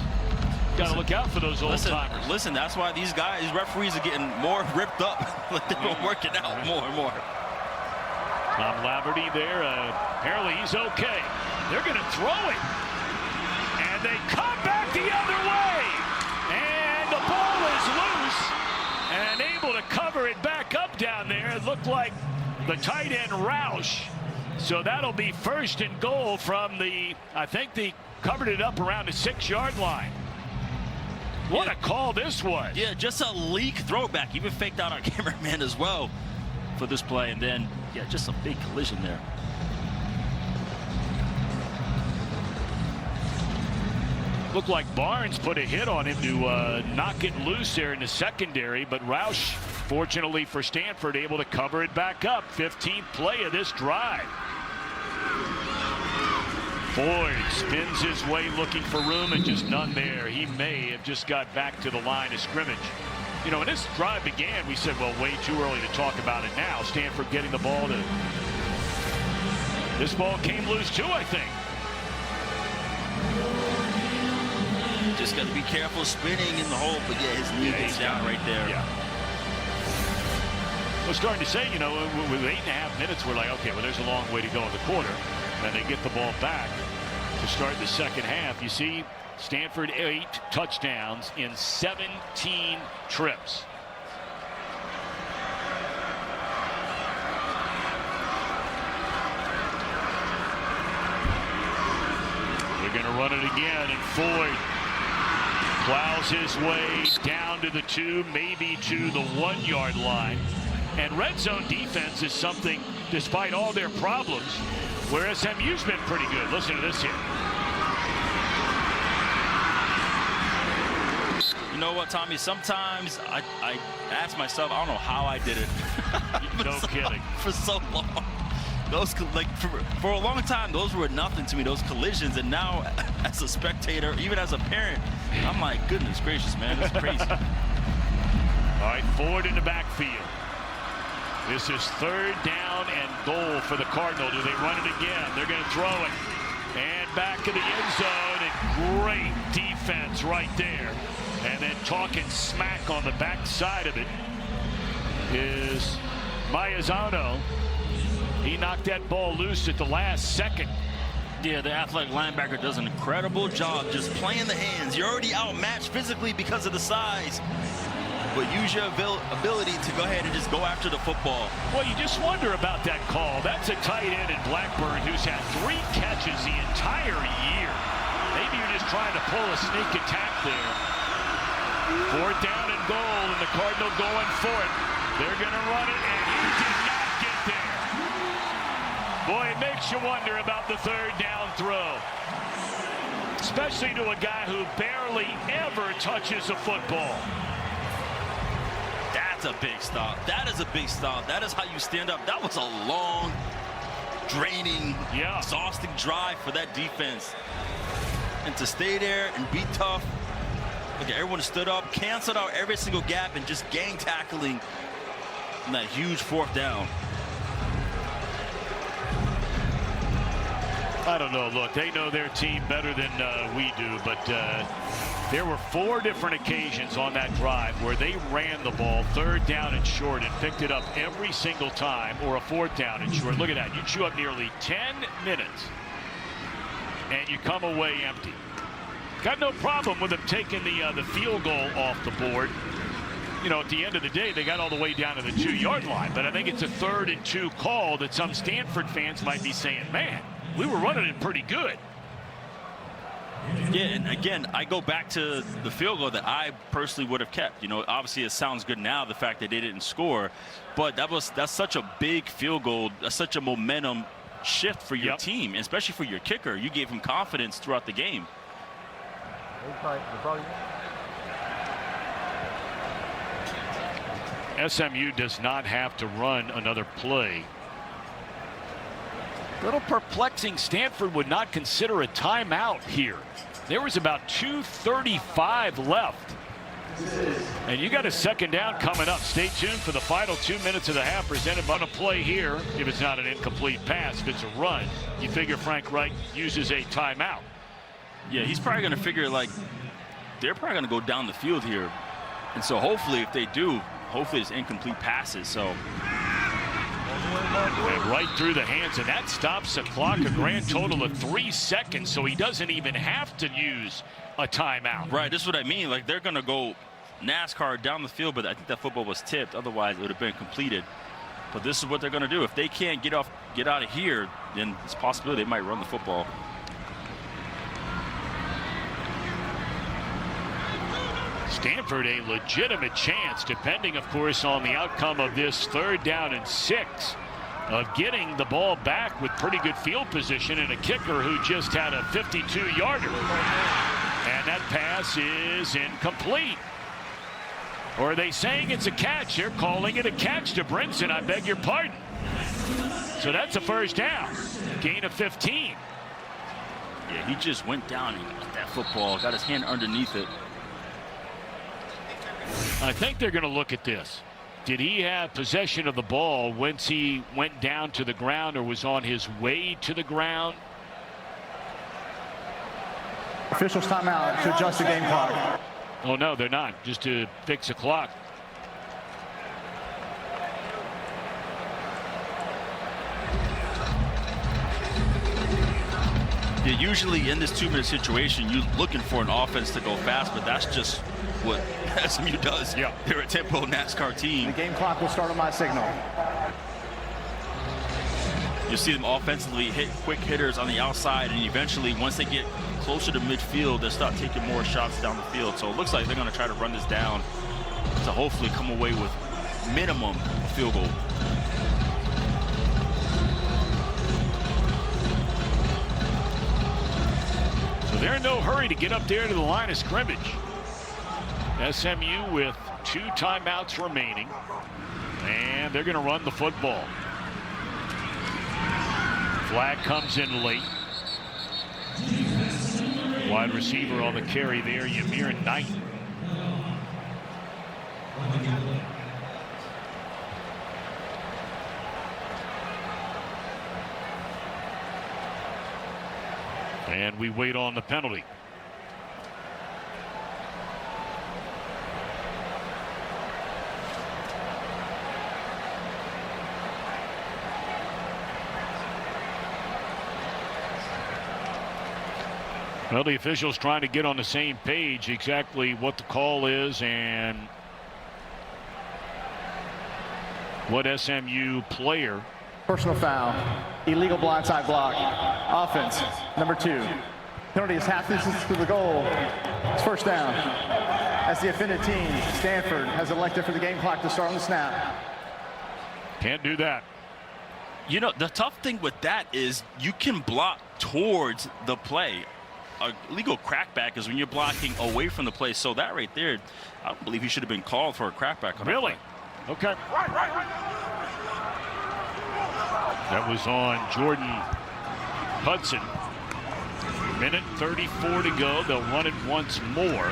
Got to look out for those old-timers. Listen, that's why these referees are getting more ripped up. Like they've been working out more and more. Tom Laverty there. Apparently he's okay. They're going to throw it. And they come back the other way. And the ball is loose. And able to cover it back up down there. It looked like the tight end Roush. So that'll be 1st and goal from the, I think they covered it up around the 6-yard line. What a call this was. Yeah, just a leak throwback. Even faked out our cameraman as well for this play. And then, yeah, just a big collision there. Looked like Barnes put a hit on him to knock it loose there in the secondary, but Roush, fortunately for Stanford, able to cover it back up. 15th play of this drive. Ford spins his way looking for room and just none there. He may have just got back to the line of scrimmage. You know, when this drive began, we said, well, way too early to talk about it now. Stanford getting the ball to... This ball came loose too, I think. Just got to be careful spinning in the hole, but yeah, his knee gets down right there. Yeah. We're starting to say, you know, with 8.5 minutes, we're like, okay, well, there's a long way to go in the quarter. Then they get the ball back to start the second half. You see, Stanford 8 touchdowns in 17 trips. They're going to run it again, and Floyd plows his way down to the 2, maybe to the 1-yard line. And red zone defense is something, despite all their problems, where SMU's been pretty good. Listen to this here. You know what, Tommy? Sometimes I ask myself, I don't know how I did it. No kidding. For so long. Those, like, for a long time, those were nothing to me, those collisions. And now, as a spectator, even as a parent, I'm like, goodness gracious, man, this is crazy. All right, Ford in the backfield. This is 3rd down and goal for the Cardinal. Do they run it again? They're going to throw it. And back in the end zone. And great defense right there. And then talking smack on the backside of it is Maizano. He knocked that ball loose at the last second. Yeah, the athletic linebacker does an incredible job just playing the hands. You're already outmatched physically because of the size. But use your ability to go ahead and just go after the football. Well, you just wonder about that call. That's a tight end in Blackburn who's had 3 catches the entire year. Maybe you're just trying to pull a sneak attack there. 4th down and goal, and the Cardinal going for it. They're going to run it, and he did not get there. Boy, it makes you wonder about the 3rd down throw. Especially to a guy who barely ever touches a football. That's a big stop. That is a big stop. That is how you stand up. That was a long, draining, exhausting drive for that defense. And to stay there and be tough. Look, everyone stood up, canceled out every single gap, and just gang tackling on that huge 4th down. I don't know. Look, they know their team better than we do, but there were 4 different occasions on that drive where they ran the ball 3rd down and short and picked it up every single time, or a 4th down and short. Look at that. You chew up nearly 10 minutes and you come away empty. Got no problem with them taking the field goal off the board. You know, at the end of the day, they got all the way down to the 2-yard line, but I think it's a 3rd and 2 call that some Stanford fans might be saying, man, we were running it pretty good. Yeah, and again, I go back to the field goal that I personally would have kept. You know, obviously it sounds good now, the fact that they didn't score, but that's such a big field goal, such a momentum shift for your team, especially for your kicker. You gave him confidence throughout the game. SMU does not have to run another play. A little perplexing. Stanford would not consider a timeout here. There was about 2:35 left. And you got a 2nd down coming up. Stay tuned for the final 2 minutes of the half presented by a play here. If it's not an incomplete pass, if it's a run, you figure Frank Reich uses a timeout. Yeah, he's probably going to figure, like, they're probably going to go down the field here. And so hopefully if they do, hopefully it's incomplete passes. So. And right through the hands, and that stops the clock, a grand total of 3 seconds, so he doesn't even have to use a timeout. Right, this is what I mean. Like, they're going to go NASCAR down the field, but I think that football was tipped. Otherwise, it would have been completed. But this is what they're going to do. If they can't get out of here, then it's a possibility they might run the football. Stanford a legitimate chance, depending, of course, on the outcome of this 3rd down and 6, of getting the ball back with pretty good field position and a kicker who just had a 52-yarder. And that pass is incomplete. Or are they saying it's a catch? They're calling it a catch to Brinson. I beg your pardon. So that's a 1st down. Gain of 15. Yeah, he just went down and got that football, got his hand underneath it. I think they're going to look at this. Did he have possession of the ball once he went down to the ground or was on his way to the ground? Officials timeout to adjust the game clock. Oh, no, they're not. Just to fix the clock. Yeah, usually in this 2-minute situation, you're looking for an offense to go fast, but that's just what SMU does. Yeah. They're a tempo NASCAR team. The game clock will start on my signal. You'll see them offensively hit quick hitters on the outside, and eventually, once they get closer to midfield, they'll start taking more shots down the field. So it looks like they're going to try to run this down to hopefully come away with minimum field goal. So they're in no hurry to get up there to the line of scrimmage. SMU with 2 timeouts remaining, and they're going to run the football. Flag comes in late. Wide receiver on the carry there, Ymir Knight. And we wait on the penalty. Well, the officials trying to get on the same page exactly what the call is and what SMU player. Personal foul, illegal blindside block, offense, number 2. Penalty is half distance to the goal. It's first down. As the offended team, Stanford, has elected for the game clock to start on the snap. Can't do that. You know, the tough thing with that is you can block towards the play. A legal crackback is when you're blocking away from the play. So that right there, I don't believe he should have been called for a crackback. Really? Okay. That was on Jordan Hudson. Minute 34 to go. They'll run it once more.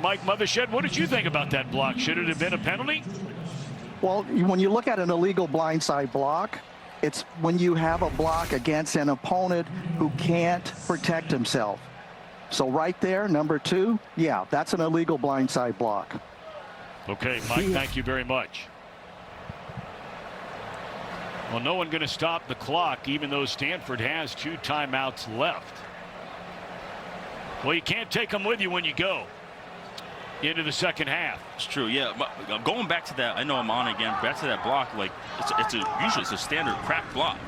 Mike Mothershed, what did you think about that block? Should it have been a penalty? Well, when you look at an illegal blindside block, it's when you have a block against an opponent who can't protect himself. So right there, number 2, yeah, that's an illegal blindside block. Okay, Mike, thank you very much. Well, no one going to stop the clock, even though Stanford has 2 timeouts left. Well, you can't take them with you when you go into the second half. It's true, yeah. But going back to that, I know I'm on again. Back to that block, like usually it's a standard crack block.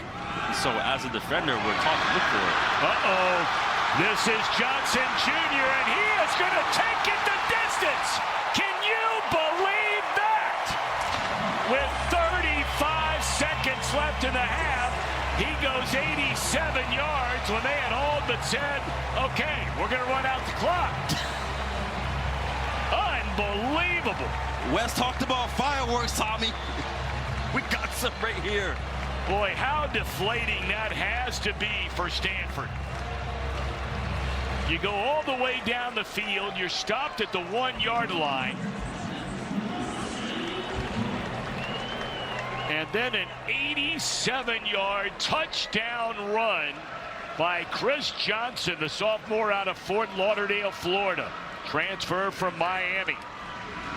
And so as a defender, we're taught to look for it. This is Johnson Jr. and he is going to take it the distance. Can you believe that? With 35 seconds left in the half, he goes 87 yards when they had all but said, okay, we're going to run out the clock. Unbelievable. Wes talked about fireworks, Tommy. We got some right here. Boy, how deflating that has to be for Stanford. You go all the way down the field. You're stopped at the 1-yard line. And then an 87-yard touchdown run by Chris Johnson, the sophomore out of Fort Lauderdale, Florida. Transfer from Miami.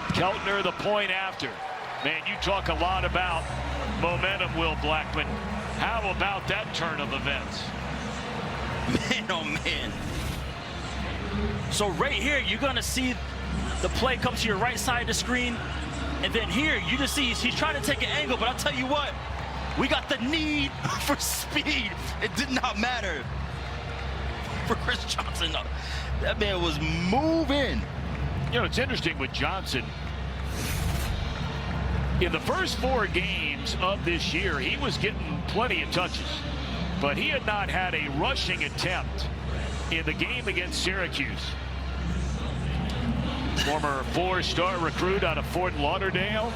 Keltner the point after. Man, you talk a lot about momentum, Will Blackman. How about that turn of events? Man, oh man. So right here, you're going to see the play come to your right side of the screen. And then here, you just see he's trying to take an angle. But I'll tell you what, we got the need for speed. It did not matter for Chris Johnson. That man was moving. You know, it's interesting with Johnson. In the first 4 games of this year, he was getting plenty of touches. But he had not had a rushing attempt in the game against Syracuse. Former 4-star recruit out of Fort Lauderdale.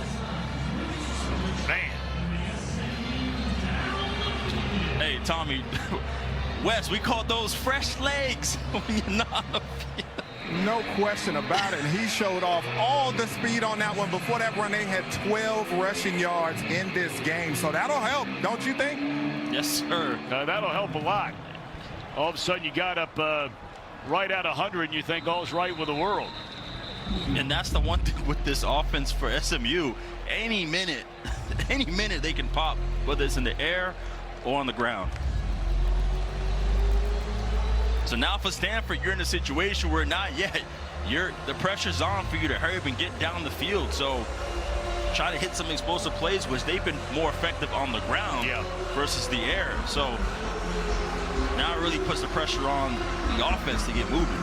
Man. Hey, Tommy, Wes, we call those fresh legs when you're not on the field. No question about it. And he showed off all the speed on that one. Before that run, they had 12 rushing yards in this game. So that'll help, don't you think? Yes, sir. That'll help a lot. All of a sudden, you got up right at 100, and you think all's right with the world. And that's the one thing with this offense for SMU. Any minute they can pop, whether it's in the air or on the ground. So now for Stanford, you're in a situation where not yet. The pressure's on for you to hurry up and get down the field. So try to hit some explosive plays, which they've been more effective on the ground versus the air. So now it really puts the pressure on the offense to get moving.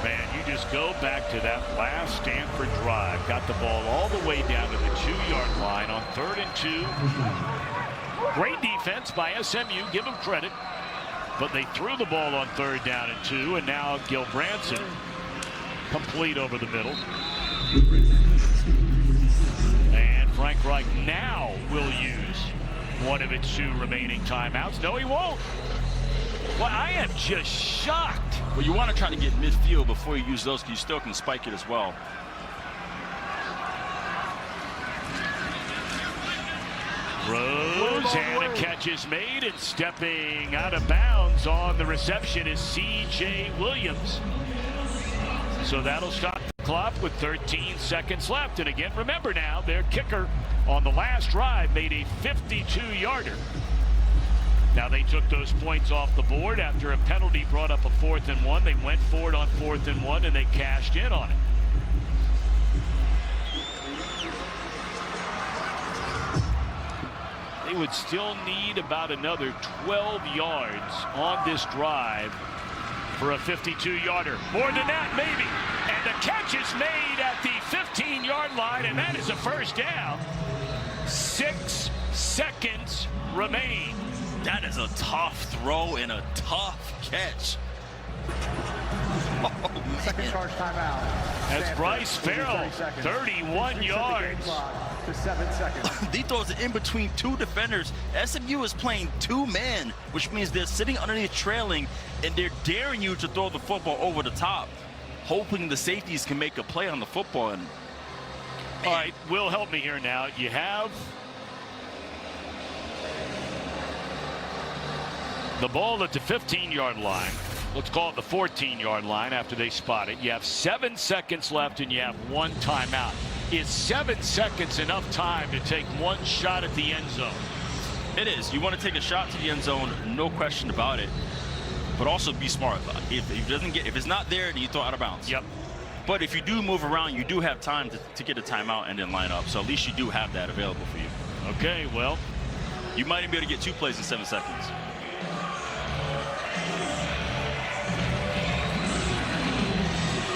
Man, you just go back to that last Stanford drive. Got the ball all the way down to the 2-yard line on 3rd and 2. Great defense by SMU. Give them credit. But they threw the ball on 3rd down and 2, and now Gil Branson complete over the middle. And Frank Reich now will use one of its 2 remaining timeouts. No, he won't. Well, I am just shocked. Well, you want to try to get midfield before you use those, because you still can spike it as well. Rose, and a catch is made, and stepping out of bounds on the reception is C.J. Williams. So that'll stop the clock with 13 seconds left. And again, remember now, their kicker on the last drive made a 52-yarder. Now they took those points off the board after a penalty brought up a 4th and 1. They went for it on 4th and 1, and they cashed in on it. They would still need about another 12 yards on this drive for a 52-yarder. More than that, maybe. And the catch is made at the 15-yard line, and that is a first down. 6 seconds remain. That is a tough throw and a tough catch. Oh, man. Second charge timeout. That's Bryce Farrell, 31 yards. To 7 seconds. He throws it in between 2 defenders. SMU is playing 2-man, which means they're sitting underneath trailing, and they're daring you to throw the football over the top, hoping the safeties can make a play on the football. And all right, Will, help me here now. You have the ball at the 15-yard line. Let's call it the 14-yard line after they spot it. You have 7 seconds left, and you have 1 timeout. Is 7 seconds enough time to take 1 shot at the end zone? It is. You want to take a shot to the end zone, no question about it. But also be smart. If it's not there, then you throw it out of bounds. Yep. But if you do move around, you do have time to get a timeout and then line up. So at least you do have that available for you. Okay, well, you might even be able to get 2 plays in 7 seconds.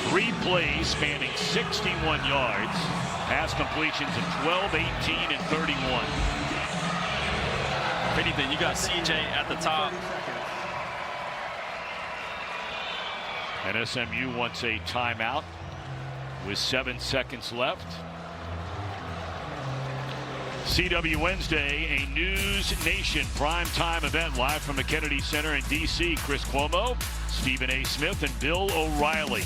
Three plays spanning 61 yards. Pass completions of 12, 18, and 31. If anything, you got CJ at the top. And SMU wants a timeout with 7 seconds left. CW Wednesday, a News Nation primetime event live from the Kennedy Center in D.C. Chris Cuomo, Stephen A. Smith, and Bill O'Reilly.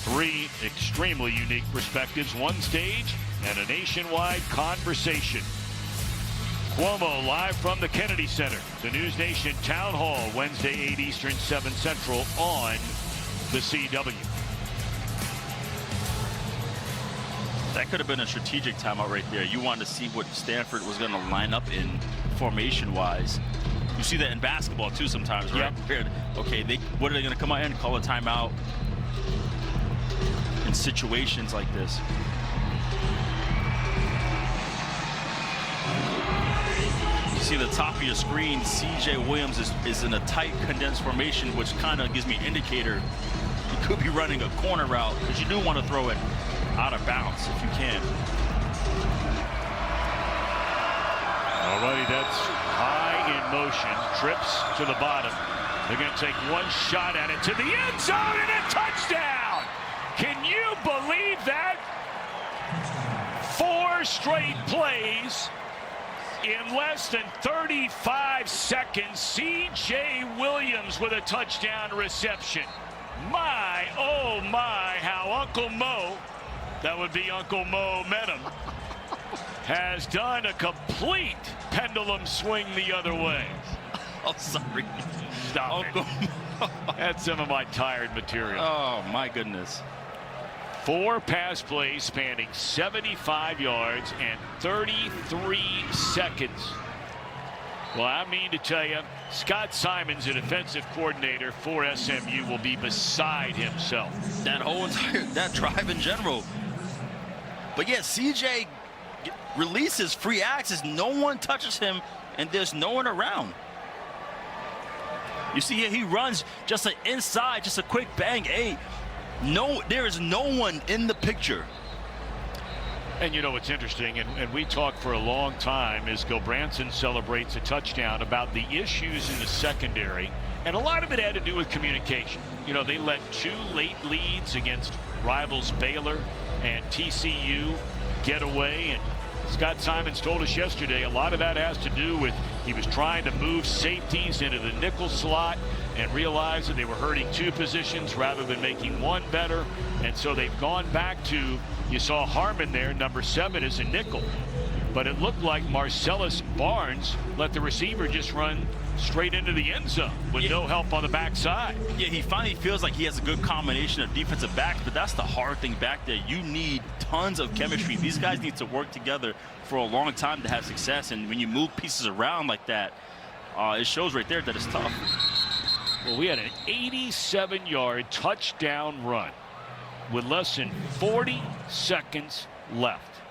3 extremely unique perspectives, 1 stage, and a nationwide conversation. Cuomo live from the Kennedy Center, the News Nation Town Hall, Wednesday, 8 Eastern, 7 Central on the CW. That could have been a strategic timeout right there. You wanted to see what Stanford was going to line up in formation-wise. You see that in basketball, too, sometimes, right? Yep. Okay, what are they going to come out and call a timeout in situations like this? You see the top of your screen, C.J. Williams is in a tight condensed formation, which kind of gives me an indicator you could be running a corner route, because you do want to throw it out of bounds if you can. All righty, that's high in motion, trips to the bottom. They're going to take 1 shot at it to the end zone, and a touchdown! Can you believe that? 4 straight plays in less than 35 seconds. C.J. Williams with a touchdown reception. My, oh my, how Uncle Mo, that would be Uncle Mo Menem, has done a complete pendulum swing the other way. Oh, sorry. Stop Uncle it. That's some of my tired material. Oh, my goodness. 4 pass plays spanning 75 yards and 33 seconds. Well, I mean to tell you, Scott Simons, a defensive coordinator for SMU, will be beside himself. That whole entire, that drive in general. But yeah, CJ releases free access. No one touches him, and there's no one around. You see here, he runs just an inside, just a quick bang. Hey, no, there is no one in the picture. And you know what's interesting, and we talked for a long time as Gilbranson celebrates a touchdown about the issues in the secondary, and a lot of it had to do with communication. You know, they let 2 late leads against rivals Baylor and TCU get away, and Scott Simons told us yesterday a lot of that has to do with he was trying to move safeties into the nickel slot and realized that they were hurting 2 positions rather than making 1 better, and so they've gone back to, you saw Harmon there, number 7 is a nickel, but it looked like Marcellus Barnes let the receiver just run straight into the end zone with no help on the backside. Yeah, he finally feels like he has a good combination of defensive backs, but that's the hard thing back there. You need tons of chemistry. These guys need to work together for a long time to have success, and when you move pieces around like that, it shows right there that it's tough. Well, we had an 87-yard touchdown run with less than 40 seconds left.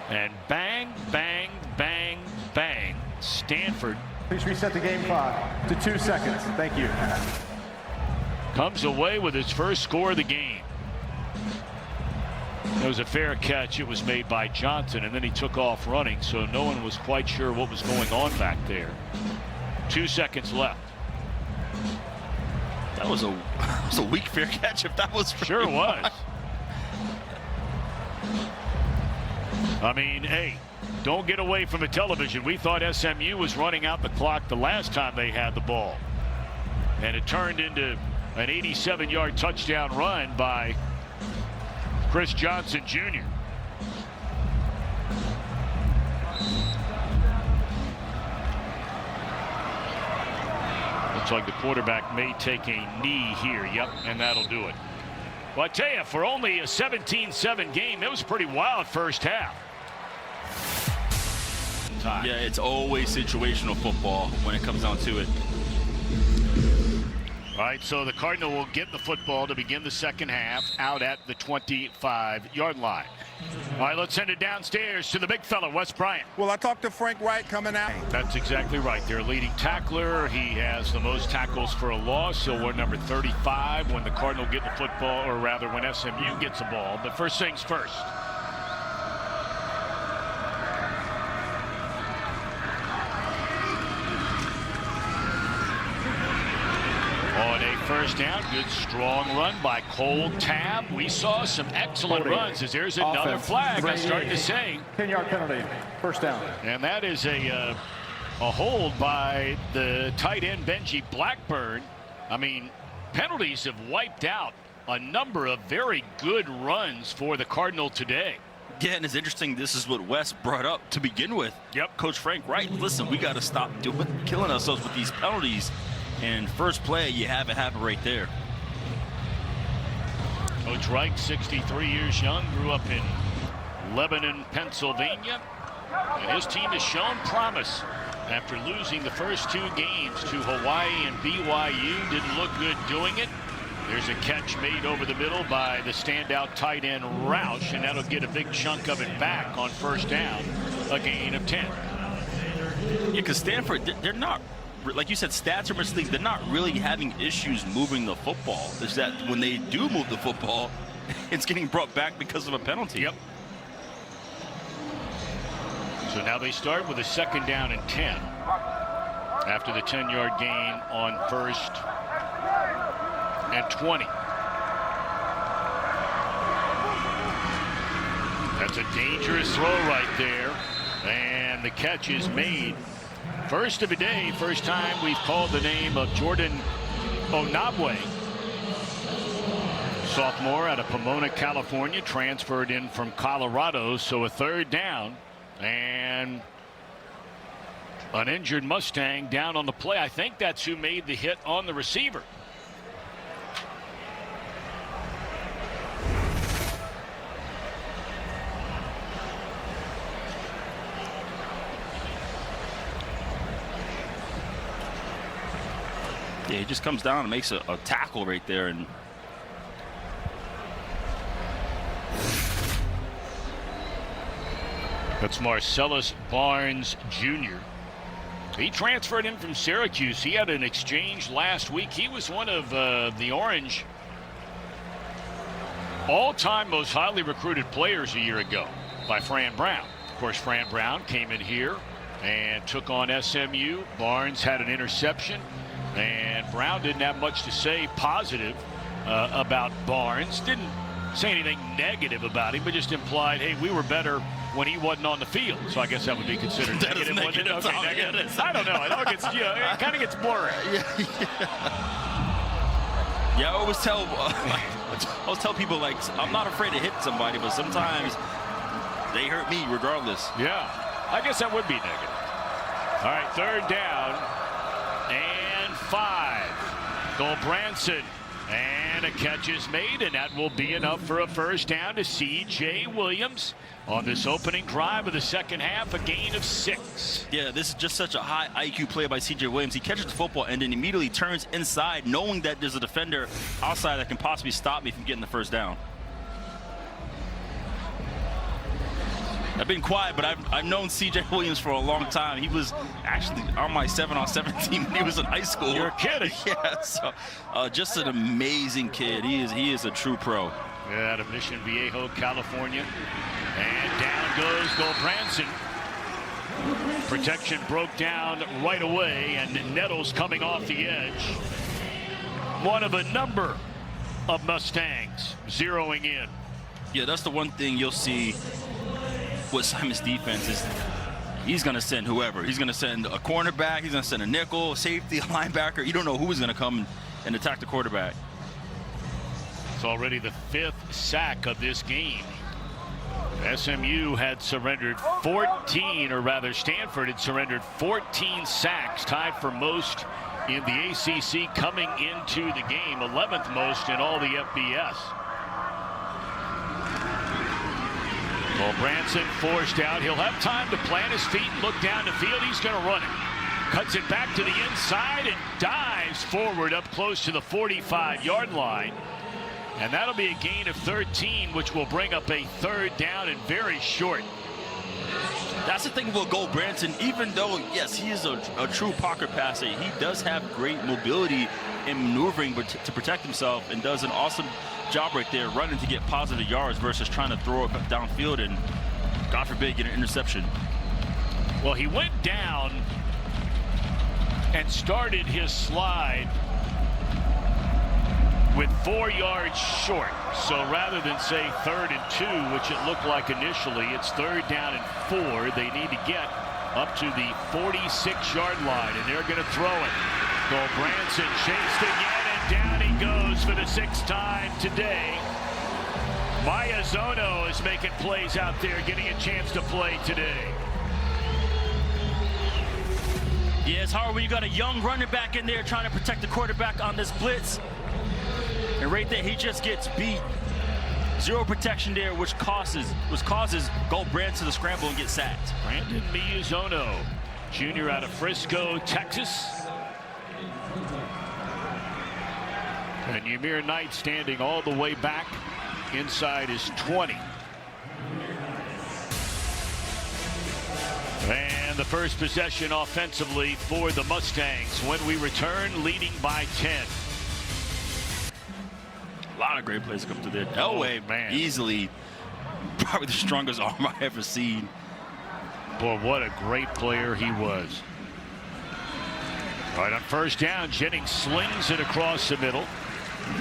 And bang, bang, bang, bang, Stanford. Please reset the game clock to 2 seconds. Thank you. Comes away with his first score of the game. It was a fair catch. It was made by Johnson, and then he took off running, so no one was quite sure what was going on back there. 2 seconds left. That was a weak fair catch if that was sure was. I mean, hey, don't get away from the television. We thought SMU was running out the clock the last time they had the ball, and it turned into an 87-yard touchdown run by Chris Johnson Jr. Looks like the quarterback may take a knee here. Yep, and that'll do it. Well, I tell you, for only a 17-7 game, it was a pretty wild first half. Yeah, it's always situational football when it comes down to it. All right, so the Cardinal will get the football to begin the second half out at the 25-yard line. All right, let's send it downstairs to the big fella, Wes Bryant. Well, I talked to Frank Wright coming out. That's exactly right. Their leading tackler. He has the most tackles for a loss. He'll wear number 35 when the Cardinal get the football, or rather when SMU gets the ball. But first things first. On a first down, good strong run by Cole Tab. We saw some excellent runs as there's another flag. I started to say 10-yard penalty, first down. And that is a hold by the tight end Benji Blackburn. I mean, penalties have wiped out a number of very good runs for the Cardinal today. Yeah, and it's interesting. This is what Wes brought up to begin with. Yep. Coach Frank Wright, listen, we got to stop killing ourselves with these penalties. And first play, you have it happen right there. Coach Wright, 63 years young, grew up in Lebanon, Pennsylvania. And his team has shown promise after losing the first 2 games to Hawaii and BYU. Didn't look good doing it. There's a catch made over the middle by the standout tight end Roush, and that'll get a big chunk of it back on first down, a gain of 10. Yeah, because Stanford, they're not, like you said, stats are misleading. They're not really having issues moving the football. It's that when they do move the football, it's getting brought back because of a penalty. Yep. So now they start with a second down and 10 after the 10-yard gain on first and 20. That's a dangerous throw right there, and the catch is made. First of the day, first time we've called the name of Jordan Onabwe Sophomore out of Pomona, California, transferred in from Colorado. So a third down, and an injured Mustang down on the play. I think that's who made the hit on the receiver. Yeah, he just comes down and makes a tackle right there. And that's Marcellus Barnes Jr. He transferred in from Syracuse. He had an exchange last week. He was one of the Orange all-time most highly recruited players a year ago by Fran Brown. Of course, Fran Brown came in here and took on SMU. Barnes had an interception, and Brown didn't have much to say positive about Barnes. Didn't say anything negative about him, but just implied, hey, we were better when he wasn't on the field. So I guess that would be considered negative. Negative. Okay, negative. I don't know. It kind of gets blurry. Yeah, I always tell people, like, I'm not afraid to hit somebody, but sometimes they hurt me regardless. Yeah, I guess that would be negative. All right, third down and 5. Gulbranson, and a catch is made, and that will be enough for a first down to C.J. Williams on this opening drive of the second half, a gain of 6. Yeah, this is just such a high IQ play by C.J. Williams. He catches the football and then immediately turns inside, knowing that there's a defender outside that can possibly stop me from getting the first down. I've been quiet, but I've known C.J. Williams for a long time. He was actually on my 7-on-7 team when he was in high school. You're kidding. Yeah, so just an amazing kid. He is a true pro. Yeah, out of Mission Viejo, California. And down goes Gulbranson. Protection broke down right away, and Nettles coming off the edge. One of a number of Mustangs zeroing in. Yeah, that's the one thing you'll see with Simon's defense is he's going to send whoever. He's going to send a cornerback. He's going to send a nickel, safety, a linebacker. You don't know who is going to come and attack the quarterback. It's already the 5th sack of this game. SMU had surrendered 14, or rather Stanford had surrendered 14 sacks, tied for most in the ACC coming into the game, 11th most in all the FBS. Gulbranson forced out. He'll have time to plant his feet and look down the field. He's going to run it. Cuts it back to the inside and dives forward up close to the 45-yard line. And that'll be a gain of 13, which will bring up a third down and very short. That's the thing about Gulbranson. Even though, yes, he is a true pocket passer, he does have great mobility in maneuvering to protect himself, and does an awesome job right there running to get positive yards versus trying to throw it downfield and, God forbid, get an interception. Well, he went down and started his slide with 4 yards short. So rather than say 3rd and 2, which it looked like initially, it's 3rd down and 4. They need to get up to the 46-yard line, and they're going to throw it. Gulbranson chased again, and down he goes for the 6th time today. Mayazono is making plays out there, getting a chance to play today. Yeah, it's hard when you got a young running back in there trying to protect the quarterback on this blitz. And right there, he just gets beat. Zero protection there, which causes Gulbranson to scramble and get sacked. Brandon Miyazono, junior out of Frisco, Texas. And Ymir Knight standing all the way back inside his 20. And the first possession offensively for the Mustangs when we return, leading by 10. A lot of great plays come through there. Elway, man, easily probably the strongest arm I've ever seen. Boy, what a great player he was. All right, on first down, Jennings slings it across the middle.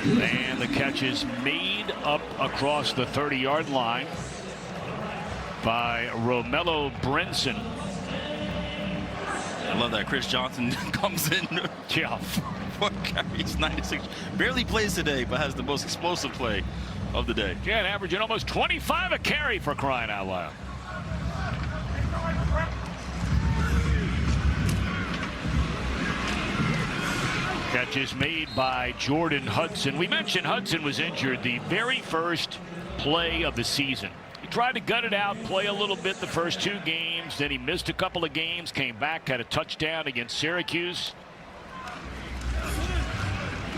And the catch is made up across the 30-yard line by Romello Brinson. I love that Chris Johnson comes in. Yeah, 4 carries, 96. Barely plays today, but has the most explosive play of the day. Yeah, averaging almost 25 a carry, for crying out loud. Catches made by Jordan Hudson. We mentioned Hudson was injured the very first play of the season. He tried to gut it out, play a little bit the first 2 games, then he missed a couple of games, came back, had a touchdown against Syracuse.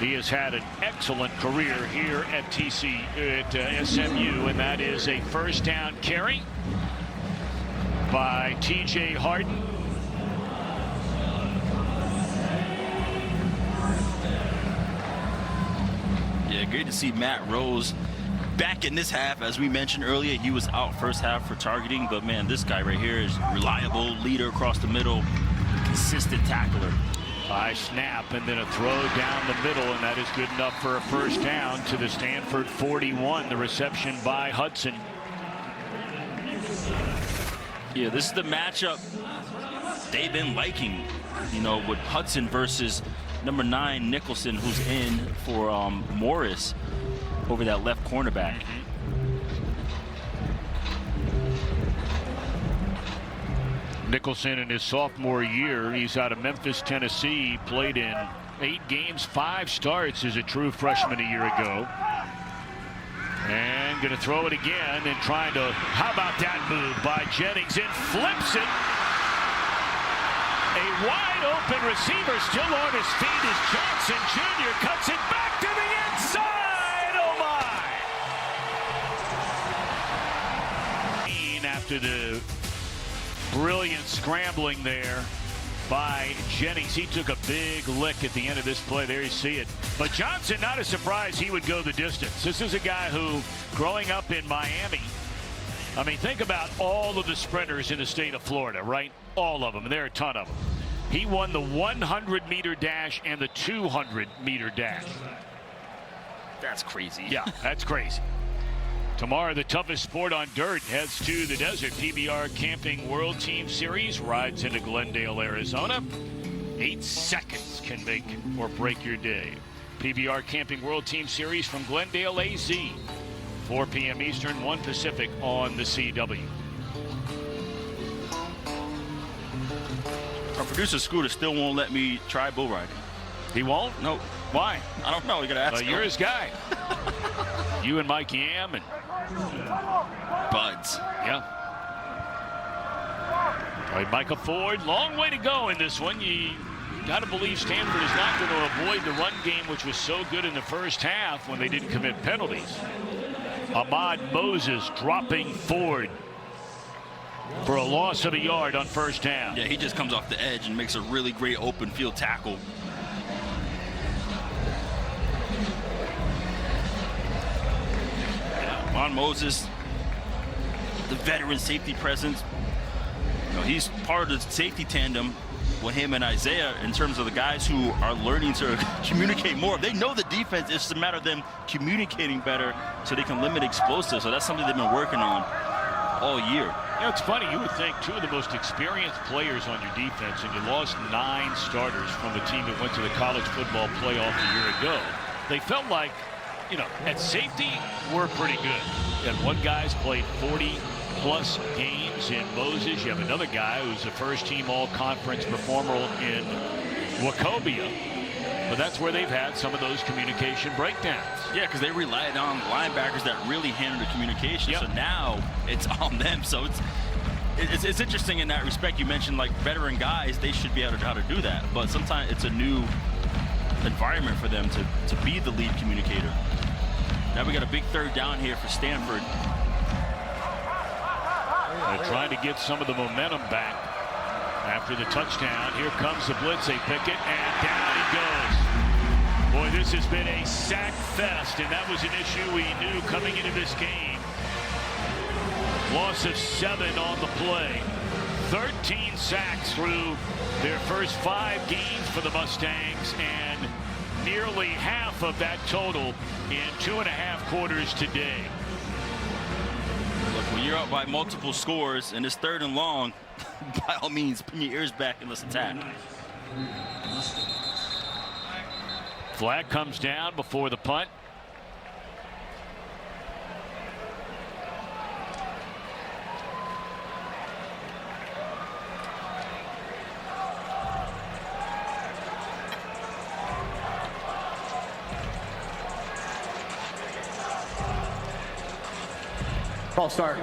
He has had an excellent career here at SMU, and that is a first down carry by T.J. Harden. Yeah, great to see Matt Rose back in this half. As we mentioned earlier, he was out first half for targeting, but man, this guy right here is reliable, leader across the middle, consistent tackler. High snap and then a throw down the middle, and that is good enough for a first down to the Stanford 41. The reception by Hudson. Yeah, this is the matchup they've been liking, you know, with Hudson versus number 9 Nicholson, who's in for Morris over that left cornerback. Nicholson in his sophomore year, he's out of Memphis, Tennessee, played in 8 games, 5 starts as a true freshman a year ago. And going to throw it again and trying to, how about that move by Jennings, and flips it. A wide open receiver still on his feet as Johnson Jr. cuts it back to the inside. Oh my. After the brilliant scrambling there by Jennings. He took a big lick at the end of this play. There you see it. But Johnson, not a surprise he would go the distance. This is a guy who, growing up in Miami, I mean, think about all of the sprinters in the state of Florida, right? All of them. There are a ton of them. He won the 100-meter dash and the 200-meter dash. That's crazy. Yeah, that's crazy. Tomorrow, the toughest sport on dirt heads to the desert. PBR Camping World Team Series rides into Glendale, Arizona. 8 seconds can make or break your day. PBR Camping World Team Series from Glendale, AZ. 4 p.m. Eastern, 1 Pacific on the CW. Our producer Scooter still won't let me try bull riding. He won't? No. Why? I don't know. We gotta ask him. You're his guy. You and Mike Yam and Buds. Yeah. All right, Michael Ford, long way to go in this one. You got to believe Stanford is not going to avoid the run game, which was so good in the first half when they didn't commit penalties. Ahmad Moses dropping Ford for a loss of a yard on first down. Yeah, he just comes off the edge and makes a really great open field tackle. Ahmad Moses, the veteran safety presence. You know, he's part of the safety tandem with him and Isaiah in terms of the guys who are learning to communicate more. They know the defense. It's just a matter of them communicating better so they can limit explosives. So that's something they've been working on all year. You know, it's funny. You would think 2 of the most experienced players on your defense, and you lost 9 starters from the team that went to the college football playoff a year ago. They felt like, you know, at safety, we're pretty good. You had one guy's played 40-plus games in Moses. You have another guy who's a first-team all-conference performer in Wachovia. But that's where they've had some of those communication breakdowns. Yeah, because they relied on linebackers that really handled the communication. Yep. So now it's on them. So it's interesting in that respect. You mentioned like veteran guys, they should be able to know how to do that. But sometimes it's a new environment for them to be the lead communicator. Now we got a big third down here for Stanford. They're trying to get some of the momentum back after the touchdown. Here comes the blitz. They pick it, and down he goes. Boy, this has been a sack fest, and that was an issue we knew coming into this game. Loss of 7 on the play. 13 sacks through their first 5 games for the Mustangs, and nearly half of that total in 2.5 quarters today. Look, when you're up by multiple scores and it's 3rd and long, by all means, put your ears back and let's attack. Flag comes down before the punt. False start.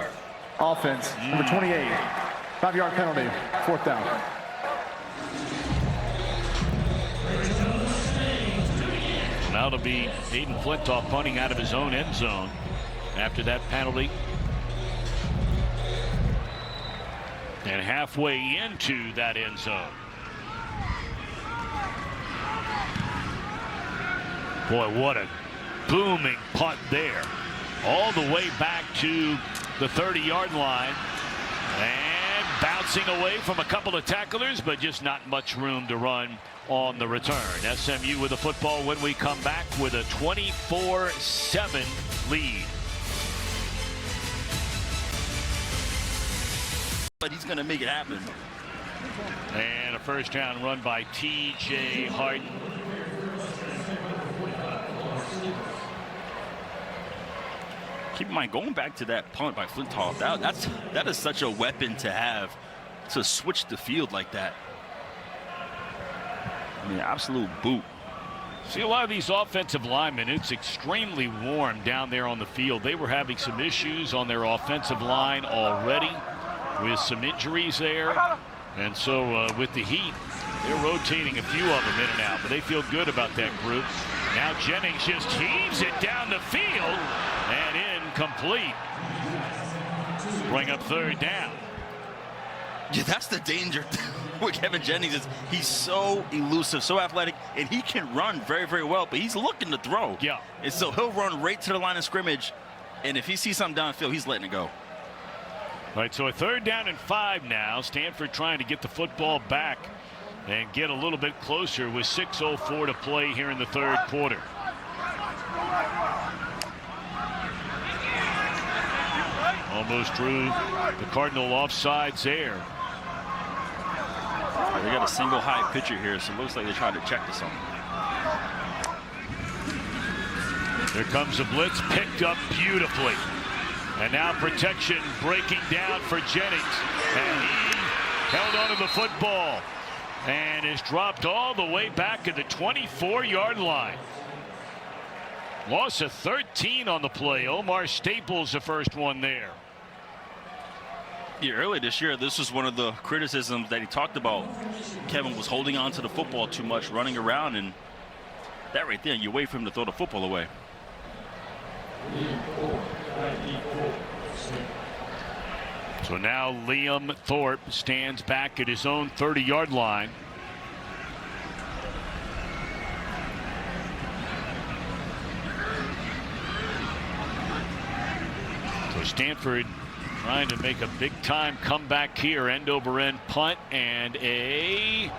Offense. Number 28. 5-yard penalty. 4th down. Now it'll be Aiden Flintoff punting out of his own end zone after that penalty. And halfway into that end zone. Boy, what a booming punt there. All the way back to the 30-yard line. And bouncing away from a couple of tacklers, but just not much room to run on the return. SMU with the football when we come back with a 24-7 lead. But he's going to make it happen. And a first down run by T.J. Harden. Keep in mind, going back to that punt by Flintoff, that is such a weapon to have, to switch the field like that. I mean, absolute boot. See, a lot of these offensive linemen, it's extremely warm down there on the field. They were having some issues on their offensive line already with some injuries there. And so with the heat, they're rotating a few of them in and out, but they feel good about that group. Now Jennings just heaves it down the field and incomplete. Bring up 3rd down. Yeah, that's the danger with Kevin Jennings. Is he's so elusive, so athletic, and he can run very, very well, but he's looking to throw. Yeah. And so he'll run right to the line of scrimmage, and if he sees something downfield, he's letting it go. All right, so a 3rd down and 5 now. Stanford trying to get the football back and get a little bit closer with 6:04 to play here in the 3rd quarter. Almost drew the Cardinal offsides there. They got a single high pitcher here, so it looks like they tried to check to something. Here comes a blitz, picked up beautifully. And now protection breaking down for Jennings. And he held onto the football and is dropped all the way back at the 24-yard line. Loss of 13 on the play. Omar Staples the first one there. Yeah, earlier this year, this was one of the criticisms that he talked about. Kevin was holding on to the football too much, running around, and that right there, you wait for him to throw the football away. So now Liam Thorpe stands back at his own 30-yard line. So Stanford trying to make a big-time comeback here. End-over-end punt and a...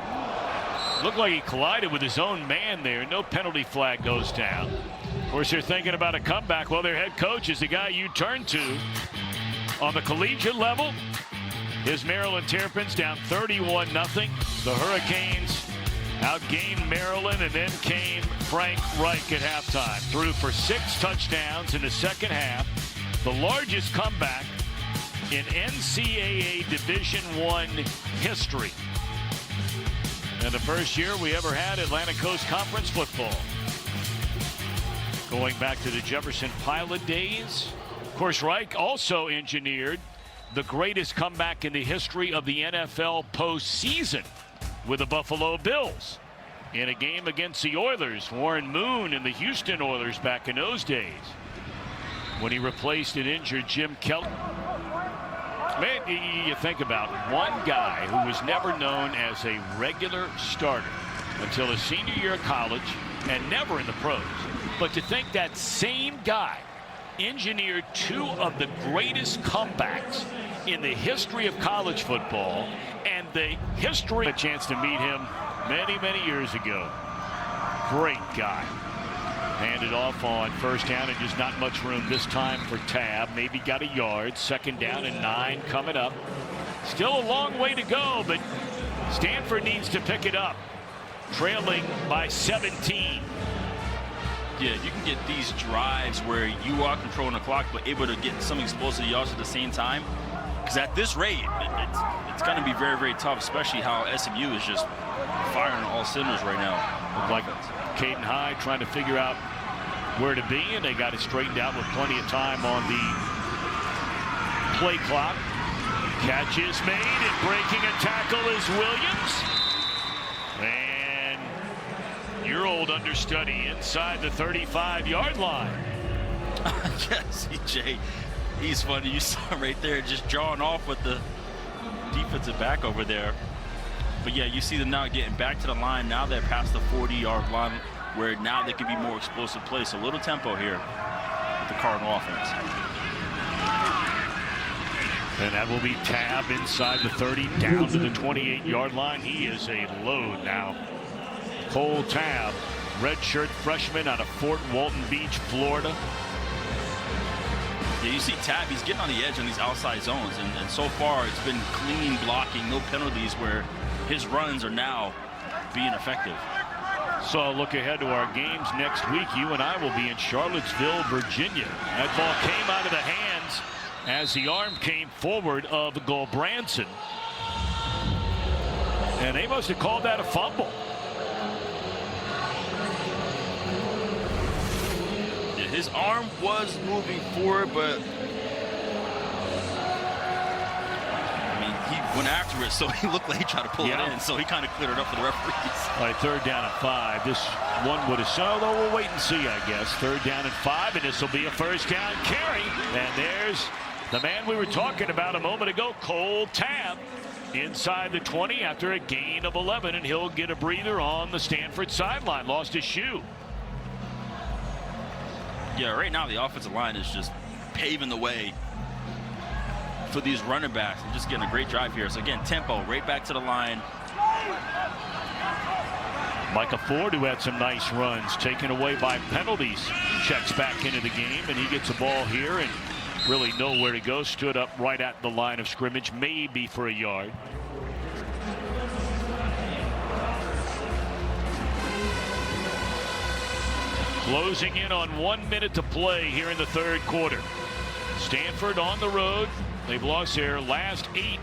Looked like he collided with his own man there. No penalty flag goes down. Of course, they're thinking about a comeback. Well, their head coach is the guy you turn to on the collegiate level. His Maryland Terrapins down 31-0. The Hurricanes outgained Maryland, and then came Frank Reich at halftime. Threw for 6 touchdowns in the second half. The largest comeback in NCAA Division I history. And the first year we ever had Atlantic Coast Conference football. Going back to the Jefferson Pilot days. Of course, Reich also engineered the greatest comeback in the history of the NFL postseason with the Buffalo Bills in a game against the Oilers. Warren Moon and the Houston Oilers back in those days when he replaced an injured Jim Kelly. Man, you think about one guy who was never known as a regular starter until his senior year of college and never in the pros. But to think that same guy engineered 2 of the greatest comebacks in the history of college football and the history. A chance to meet him many, many years ago. Great guy. Handed off on first down and just not much room this time for Tab. Maybe got a yard. 2nd down and 9 coming up. Still a long way to go, but Stanford needs to pick it up. Trailing by 17. Yeah, you can get these drives where you are controlling the clock, but able to get some explosive yards at the same time. Because at this rate, it's going to be very, very tough, especially how SMU is just firing on all cylinders right now. Looked like Caden High trying to figure out where to be, and they got it straightened out with plenty of time on the play clock. Catch is made, and breaking a tackle is Williams. And your old understudy inside the 35-yard line. Yes, CJ. He's funny. You saw him right there just drawing off with the defensive back over there. But yeah, you see them now getting back to the line. Now they're past the 40-yard line where now they can be more explosive plays. So a little tempo here with the Cardinal offense. And that will be Tab inside the 30 down to the 28-yard line. He is a load now. Cole Tab, redshirt freshman out of Fort Walton Beach, Florida. Yeah, you see Tab, he's getting on the edge on these outside zones, and so far it's been clean blocking, no penalties, where his runs are now being effective. So a look ahead to our games next week. You and I will be in Charlottesville, Virginia. That ball came out of the hands as the arm came forward of Gulbranson. And they must have called that a fumble. His arm was moving forward, but I mean, he went after it, so he looked like he tried to pull it in, so he kind of cleared it up for the referees. All right, 3rd down and 5. This one would have shown, although we'll wait and see, I guess. 3rd down and 5, and this will be a 1st down carry. And there's the man we were talking about a moment ago, Cole Tab, inside the 20 after a gain of 11, and he'll get a breather on the Stanford sideline. Lost his shoe. Yeah, right now the offensive line is just paving the way for these running backs and just getting a great drive here. So again, tempo right back to the line. Micah Ford, who had some nice runs, taken away by penalties, checks back into the game, and he gets a ball here and really nowhere to go. Stood up right at the line of scrimmage, maybe for a yard. Closing in on 1 minute to play here in the 3rd quarter. Stanford on the road. They've lost their last 8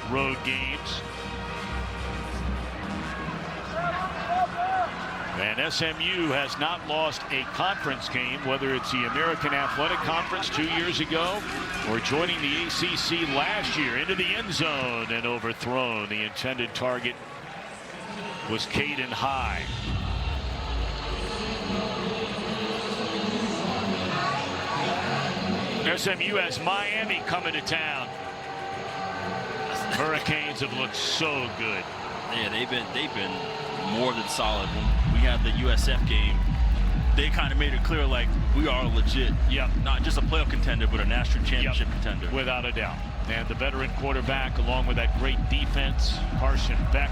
road games. And SMU has not lost a conference game, whether it's the American Athletic Conference 2 years ago or joining the ACC last year into the end zone and overthrown. The intended target was Caden High. SMU has Miami coming to town. Hurricanes have looked so good. Yeah, they've been more than solid. When we had the USF game, they kind of made it clear like we are legit. Yep. Not just a playoff contender, but a national championship contender. Without a doubt. And the veteran quarterback, along with that great defense, Carson Beck.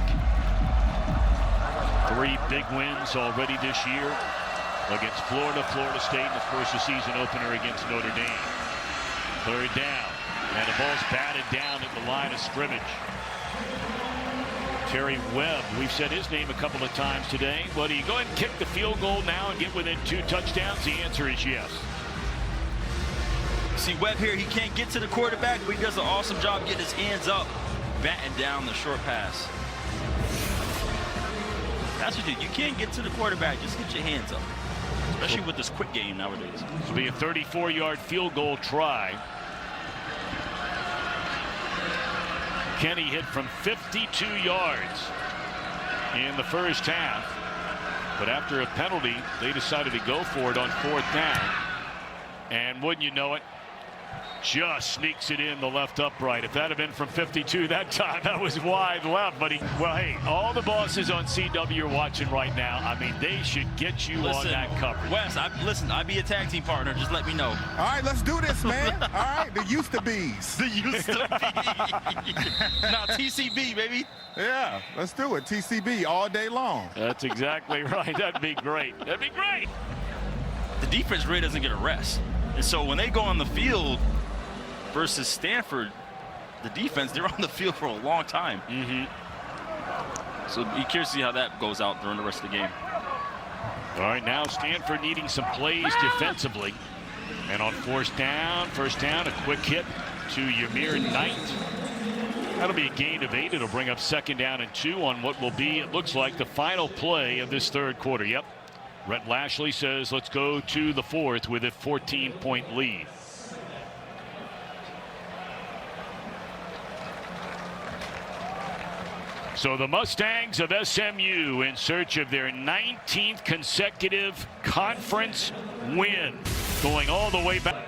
3 big wins already this year against Florida, Florida State, and of course the season opener against Notre Dame. 3rd down, and the ball's batted down at the line of scrimmage. Terry Webb, we've said his name a couple of times today. Well, do you go ahead and kick the field goal now and get within 2 touchdowns? The answer is yes. See Webb here, he can't get to the quarterback, but he does an awesome job getting his hands up, batting down the short pass. That's what you do. You can't get to the quarterback, just get your hands up. Especially with this quick game nowadays. This will be a 34-yard field goal try. Kenny hit from 52 yards in the first half. But after a penalty, they decided to go for it on 4th down. And wouldn't you know it, just sneaks it in the left upright. If that had been from 52 that time, that was wide left. But well, hey, all the bosses on CW are watching right now. I mean, they should get you on that coverage. Wes, I'd be a tag team partner. Just let me know. All right, let's do this, man. All right, the used to bees. The used to be. Now TCB, baby. Yeah, let's do it. TCB all day long. That's exactly right. That'd be great. That'd be great. The defense really doesn't get a rest. And so when they go on the field versus Stanford, the defense, they're on the field for a long time. So be curious to see how that goes out during the rest of the game. All right, now Stanford needing some plays defensively. And on first down, a quick hit to Ymir Knight. That'll be a gain of 8. It'll bring up 2nd down and 2 on what will be, it looks like, the final play of this 3rd quarter. Yep. Rhett Lashlee says let's go to the 4th with a 14-point lead. So the Mustangs of SMU in search of their 19th consecutive conference win, going all the way back.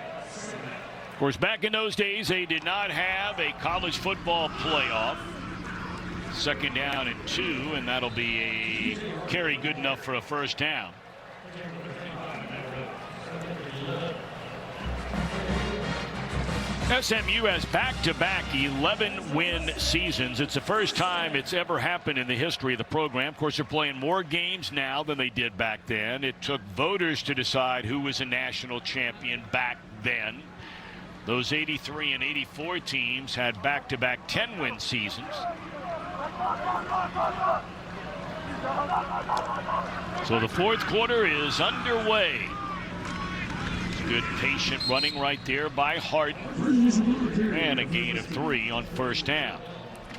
Of course, back in those days, they did not have a college football playoff. 2nd down and 2, and that'll be a carry good enough for a 1st down. SMU has back-to-back 11-win seasons. It's the first time it's ever happened in the history of the program. Of course, they're playing more games now than they did back then. It took voters to decide who was a national champion back then. Those 83 and 84 teams had back-to-back 10-win seasons. So the 4th quarter is underway. Good patient running right there by Harden. And a gain of 3 on 1st down.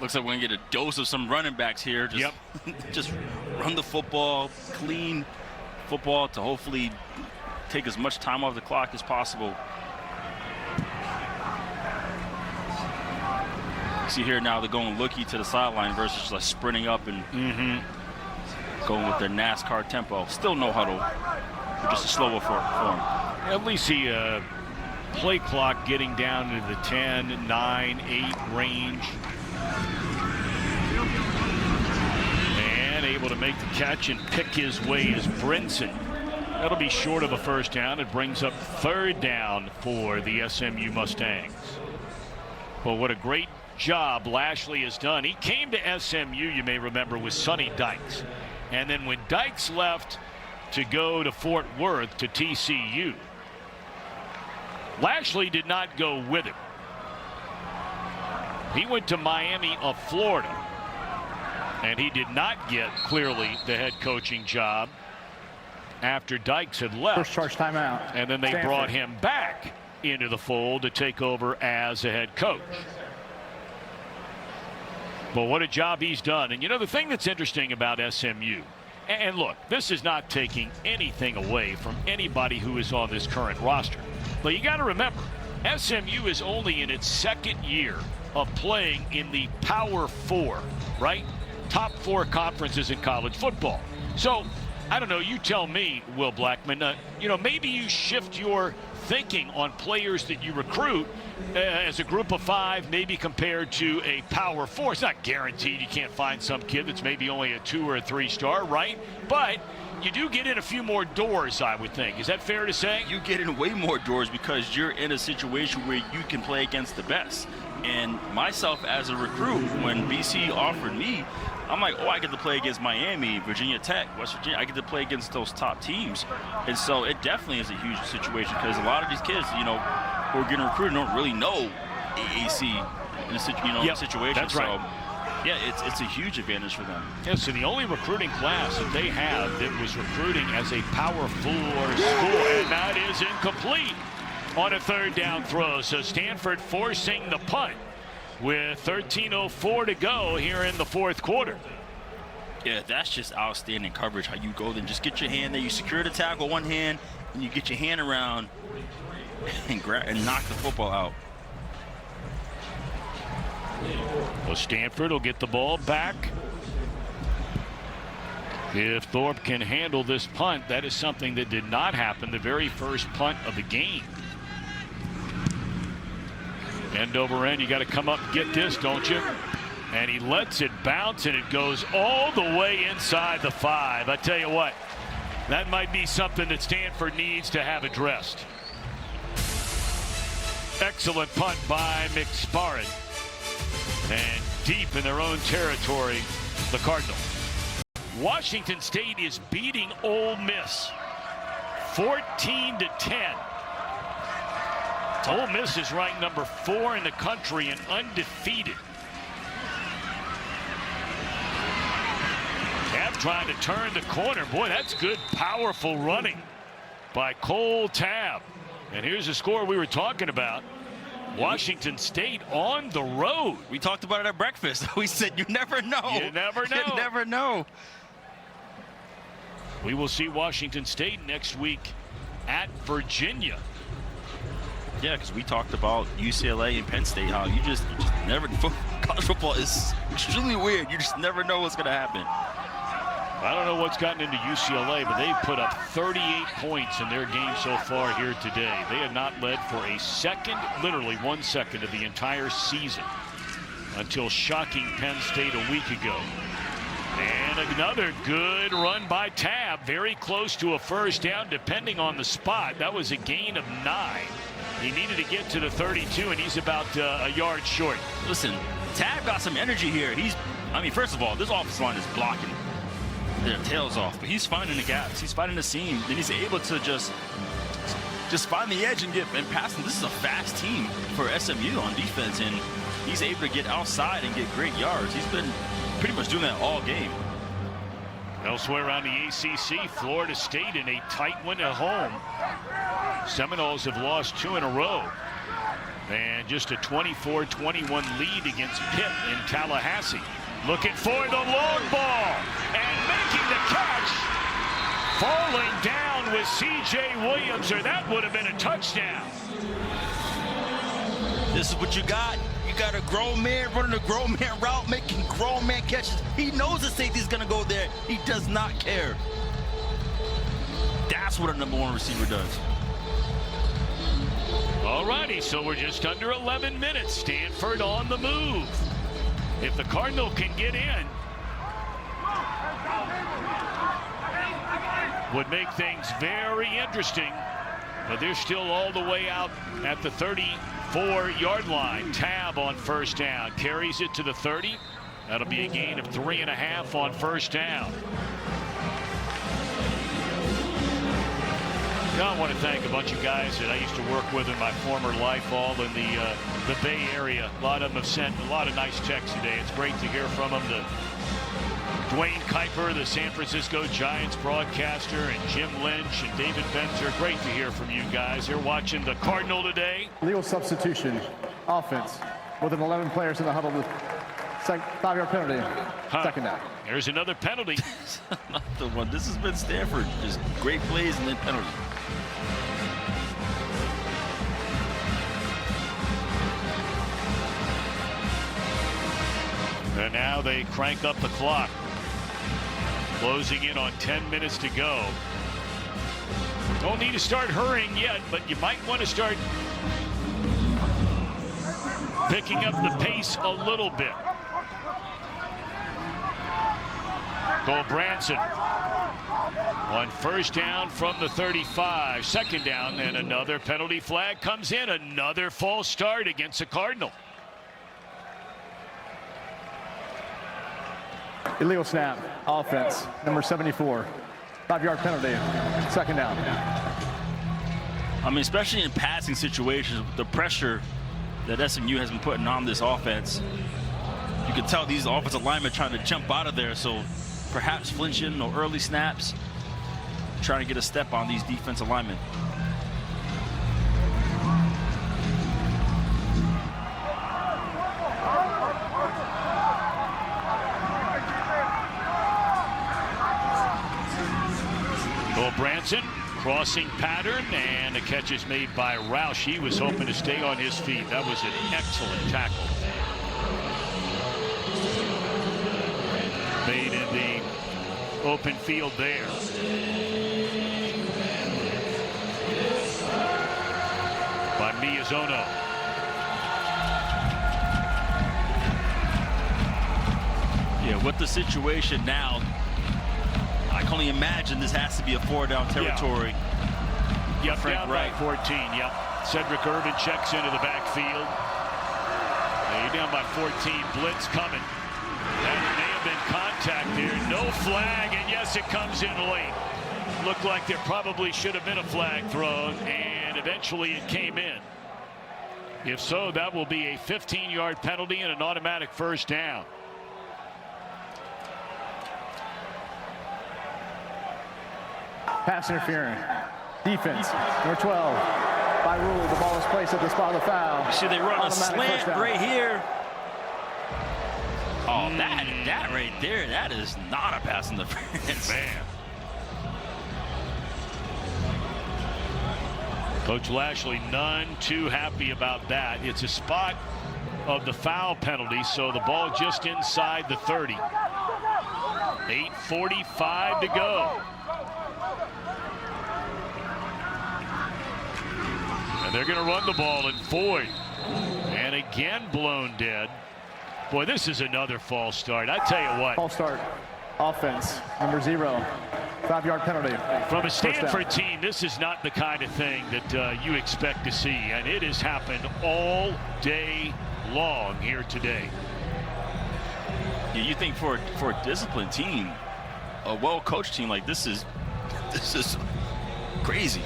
Looks like we're going to get a dose of some running backs here. Just, just run the football, clean football to hopefully take as much time off the clock as possible. See here now they're going looky to the sideline versus just like sprinting up and going with their NASCAR tempo. Still no huddle, but just a slower form. At least the play clock getting down into the 10, 9, 8 range. And able to make the catch and pick his way is Brinson. That'll be short of a 1st down. It brings up 3rd down for the SMU Mustangs. Well, what a great job Lashlee has done. He came to SMU, you may remember, with Sonny Dykes. And then when Dykes left to go to Fort Worth to TCU, Lashlee did not go with him. He went to Miami of Florida, and he did not get clearly the head coaching job after Dykes had left. First charge timeout. And then they Stanford brought him back into the fold to take over as a head coach. But what a job he's done. And you know, the thing that's interesting about SMU, and look, this is not taking anything away from anybody who is on this current roster. But you got to remember, SMU is only in its 2nd year of playing in the Power 4, right? Top 4 conferences in college football. So, I don't know, you tell me, Will Blackman, you know, maybe you shift your thinking on players that you recruit as a group of 5, maybe compared to a Power 4. It's not guaranteed you can't find some kid that's maybe only a 2 or a 3-star, right? But you do get in a few more doors, I would think. Is that fair to say? You get in way more doors because you're in a situation where you can play against the best. And myself as a recruit, when BC offered me, I'm like, oh, I get to play against Miami, Virginia Tech, West Virginia. I get to play against those top teams. And so it definitely is a huge situation because a lot of these kids, you know, who are getting recruited don't really know AAC in a situation. That's right. So, yeah, it's a huge advantage for them. Yeah, so the only recruiting class that they have that was recruiting as a Power 4 school, and that is incomplete on a 3rd down throw. So Stanford forcing the punt with 13:04 to go here in the 4th quarter. Yeah, that's just outstanding coverage. How you go then just get your hand there, you secure the tackle one hand, and you get your hand around and grab and knock the football out. Well, Stanford will get the ball back. If Thorpe can handle this punt, that is something that did not happen the very first punt of the game. End over end, you got to come up and get this, don't you? And he lets it bounce, and it goes all the way inside the 5. I tell you what, that might be something that Stanford needs to have addressed. Excellent punt by McSparran. And deep in their own territory, the Cardinal. Washington State is beating Ole Miss 14-10. Ole Miss is ranked number 4 in the country and undefeated. trying to turn the corner. Boy, that's good, powerful running by Cole Tabb. And here's the score we were talking about. Washington State on the road. We talked about it at breakfast. We said you never know. You never know. You never know. We will see Washington State next week at Virginia. Yeah, because we talked about UCLA and Penn State, how you just never, college football is extremely weird. You just never know what's going to happen. I don't know what's gotten into UCLA, but they've put up 38 points in their game so far here today. They had not led for a second, literally 1 second of the entire season until shocking Penn State a week ago. And another good run by Tabb, very close to a first down depending on the spot. That was a gain of 9. He needed to get to the 32, and he's about a yard short. Listen, Tabb got some energy here. First of all, this offensive line is blocking their tails off, but he's finding the gaps. He's finding the seam. Then he's able to just find the edge and pass them. This is a fast team for SMU on defense, and he's able to get outside and get great yards. He's been pretty much doing that all game. Elsewhere around the ACC, Florida State in a tight win at home. Seminoles have lost 2 in a row. And just a 24-21 lead against Pitt in Tallahassee. Looking for the long ball and making the catch. Falling down with C.J. Williams, or that would have been a touchdown. This is what you got. You got a grown man running a grown man route, making grown man catches. He knows the safety's going to go there. He does not care. That's what a #1 receiver does. All righty, so we're just under 11 minutes. Stanford on the move. If the Cardinal can get in, would make things very interesting. But they're still all the way out at the 34-yard line. Tabb on first down, carries it to the 30. That'll be a gain of 3.5 on first down. I want to thank a bunch of guys that I used to work with in my former life, all in the Bay Area. A lot of them have sent a lot of nice texts today. It's great to hear from them. Dwayne Kuiper, the San Francisco Giants broadcaster, and Jim Lynch and David Benzer. Great to hear from you guys. You're watching the Cardinal today. Legal substitution, offense, with 11 players in the huddle. 5-yard penalty, second down. There's another penalty. Another one. This has been Stanford. Just great plays and then penalty. And now they crank up the clock. Closing in on 10 minutes to go. Don't need to start hurrying yet, but you might want to start picking up the pace a little bit. Cole Branson on first down from the 35. Second down, and another penalty flag comes in. Another false start against the Cardinal. Illegal snap, offense, number 74. 5-yard penalty, second down. Especially in passing situations, the pressure that SMU has been putting on this offense, you can tell these offensive linemen trying to jump out of there, so perhaps flinching or early snaps, trying to get a step on these defensive linemen. Cole Branson, crossing pattern, and the catch is made by Roush. He was hoping to stay on his feet. That was an excellent tackle. Made in the open field there. By Miyazono. Yeah, with the situation now, I can only imagine this has to be a 4-down territory. Yep, down by 14, yep. Cedric Irvin checks into the backfield. You're down by 14, blitz coming. And there may have been contact there, no flag, and yes, it comes in late. Looked like there probably should have been a flag thrown, and eventually it came in. If so, that will be a 15-yard penalty and an automatic first down. Pass interference. Defense, number 12. By rule, the ball is placed at the spot of the foul. You see they run a Automatic slant first down. right here. Oh, that right there, that is not a pass interference. Man. Coach Lashlee, none too happy about that. It's a spot of the foul penalty, so the ball just inside the 30. 8:45 to go. And they're going to run the ball in Ford. And again blown dead. Boy, this is another false start. I tell you what. False start. Offense, number 0. 5-yard penalty. From a Stanford team, this is not the kind of thing that you expect to see. And it has happened all day long here today. Yeah, you think for a disciplined team, a well-coached team like this is crazy.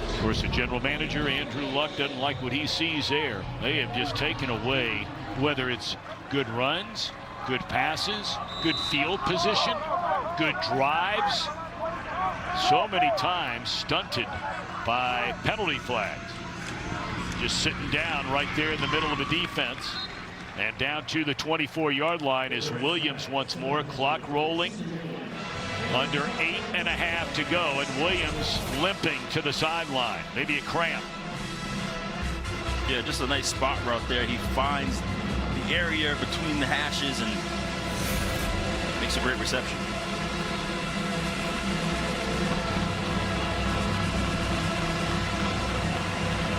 Of course, the general manager, Andrew Luck, doesn't like what he sees there. They have just taken away, whether it's good runs, good passes, good field position, good drives, so many times stunted by penalty flags. Just sitting down right there in the middle of the defense. And down to the 24-yard line is Williams once more. Clock rolling. Under 8.5 to go, and Williams limping to the sideline. Maybe a cramp. Yeah, just a nice spot right there. He finds the area between the hashes and makes a great reception.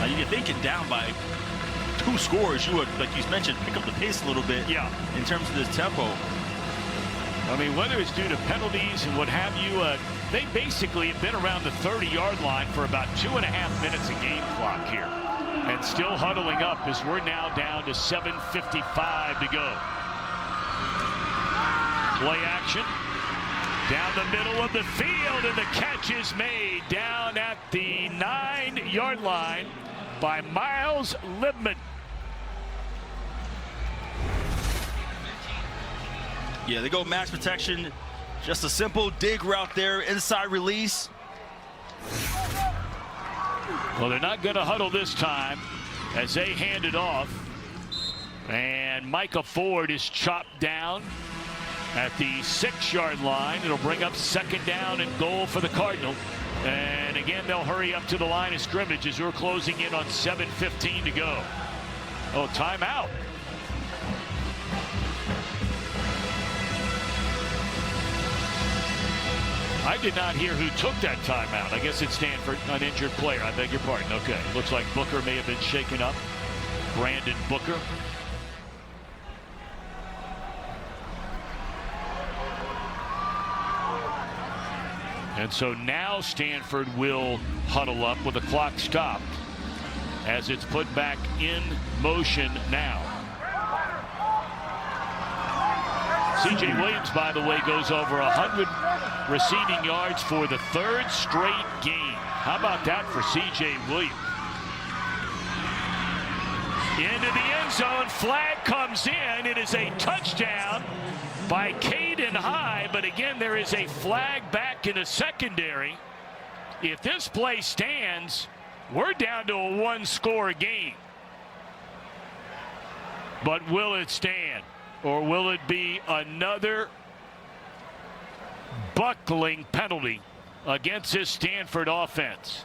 Now you're thinking down by 2 scores, you would, like you mentioned, pick up the pace a little bit. Yeah. In terms of this tempo. I mean, whether it's due to penalties and what have you, they basically have been around the 30-yard line for about 2.5 minutes of game clock here. And still huddling up as we're now down to 7:55 to go. Play action. Down the middle of the field, and the catch is made down at the 9-yard line by Miles Libman. Yeah, they go max protection. Just a simple dig route there, inside release. Well, they're not going to huddle this time as they hand it off. And Micah Ford is chopped down at the 6-yard line. It'll bring up 2nd down and goal for the Cardinal. And again, they'll hurry up to the line of scrimmage as we're closing in on 7:15 to go. Oh, timeout. I did not hear who took that timeout. I guess it's Stanford, an injured player. I beg your pardon. Okay. Looks like Booker may have been shaken up. Brandon Booker. And so now Stanford will huddle up with the clock stopped as it's put back in motion now. C.J. Williams, by the way, goes over 100 receiving yards for the 3rd straight game. How about that for C.J. Williams? Into the end zone. Flag comes in. It is a touchdown by Caden High. But again, there is a flag back in the secondary. If this play stands, we're down to a 1-score game. But will it stand? Or will it be another buckling penalty against this Stanford offense?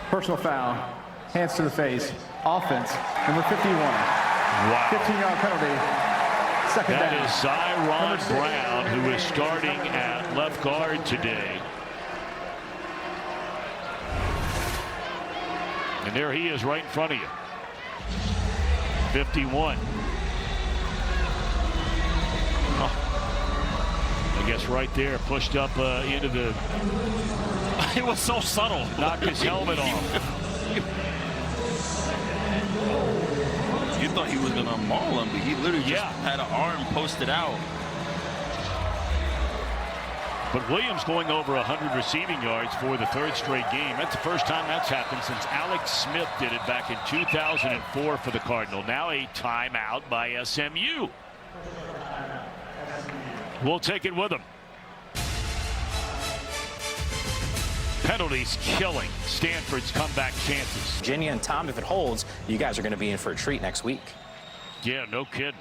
Personal foul. Hands to the face. Offense, number 51. Wow. 15-yard penalty. 2nd down. That is Zyron Brown, who is starting at left guard today. And there he is right in front of you. 51. I guess right there, pushed up into the... It was so subtle. Knocked his helmet off. You thought he was going to maul him, but he literally just had an arm posted out. But Williams going over 100 receiving yards for the 3rd straight game. That's the first time that's happened since Alex Smith did it back in 2004 for the Cardinal. Now a timeout by SMU. We'll take it with him. Penalties killing Stanford's comeback chances. Jenny and Tom, if it holds, you guys are going to be in for a treat next week. Yeah, no kidding.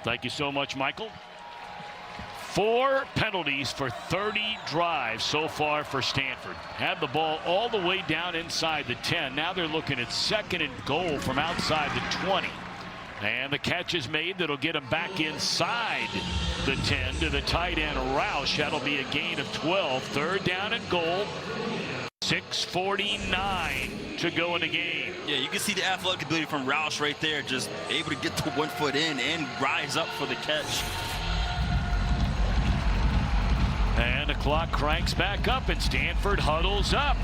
Thank you so much, Michael. 4 penalties for 30 drives so far for Stanford. Had the ball all the way down inside the 10. Now they're looking at 2nd and goal from outside the 20. And the catch is made that'll get him back inside the 10 to the tight end Roush. That'll be a gain of 12. 3rd down and goal. 6:49 to go in the game. Yeah, you can see the athletic ability from Roush right there. Just able to get the 1 foot in and rise up for the catch. And the clock cranks back up and Stanford huddles up.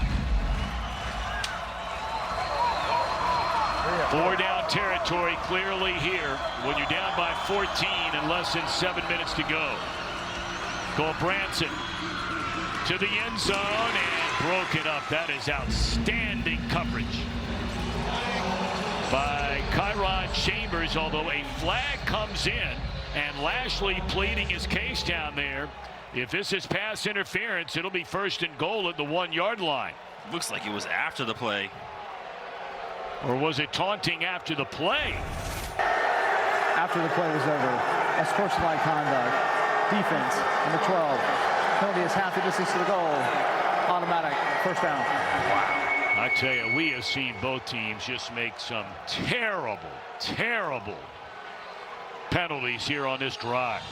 4 down territory clearly here when you're down by 14 and less than 7 minutes to go. Branson to the end zone and broken up. That is outstanding coverage by Kyron Chambers, although a flag comes in and Lashlee pleading his case down there. If this is pass interference, it'll be 1st and goal at the 1-yard line. Looks like it was after the play. Or was it taunting after the play? After the play was over, that's sportsmanlike conduct. Defense, number 12. Penalty is half the distance to the goal. Automatic, 1st down. Wow. I tell you, we have seen both teams just make some terrible, terrible penalties here on this drive.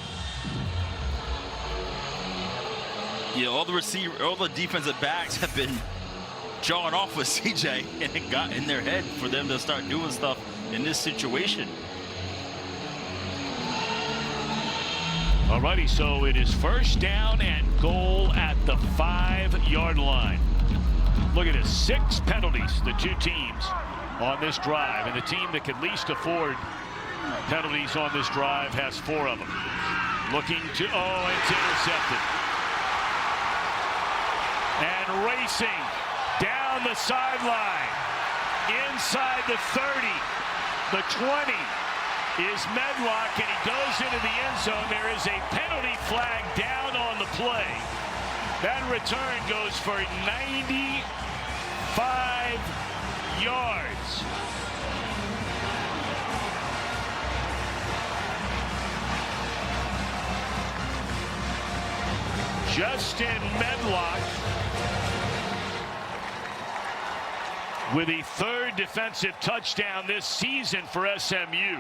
Yeah, all the defensive backs have been jawing off with CJ, and it got in their head for them to start doing stuff in this situation. Alrighty, so it is 1st down and goal at the 5-yard line. Look at it, 6 penalties, the 2 teams on this drive, and the team that could least afford penalties on this drive has 4 of them. Looking to, it's intercepted. And racing down the sideline, inside the 30, the 20 is Medlock, and he goes into the end zone. There is a penalty flag down on the play. That return goes for 95 yards. Justin Medlock with the 3rd defensive touchdown this season for SMU.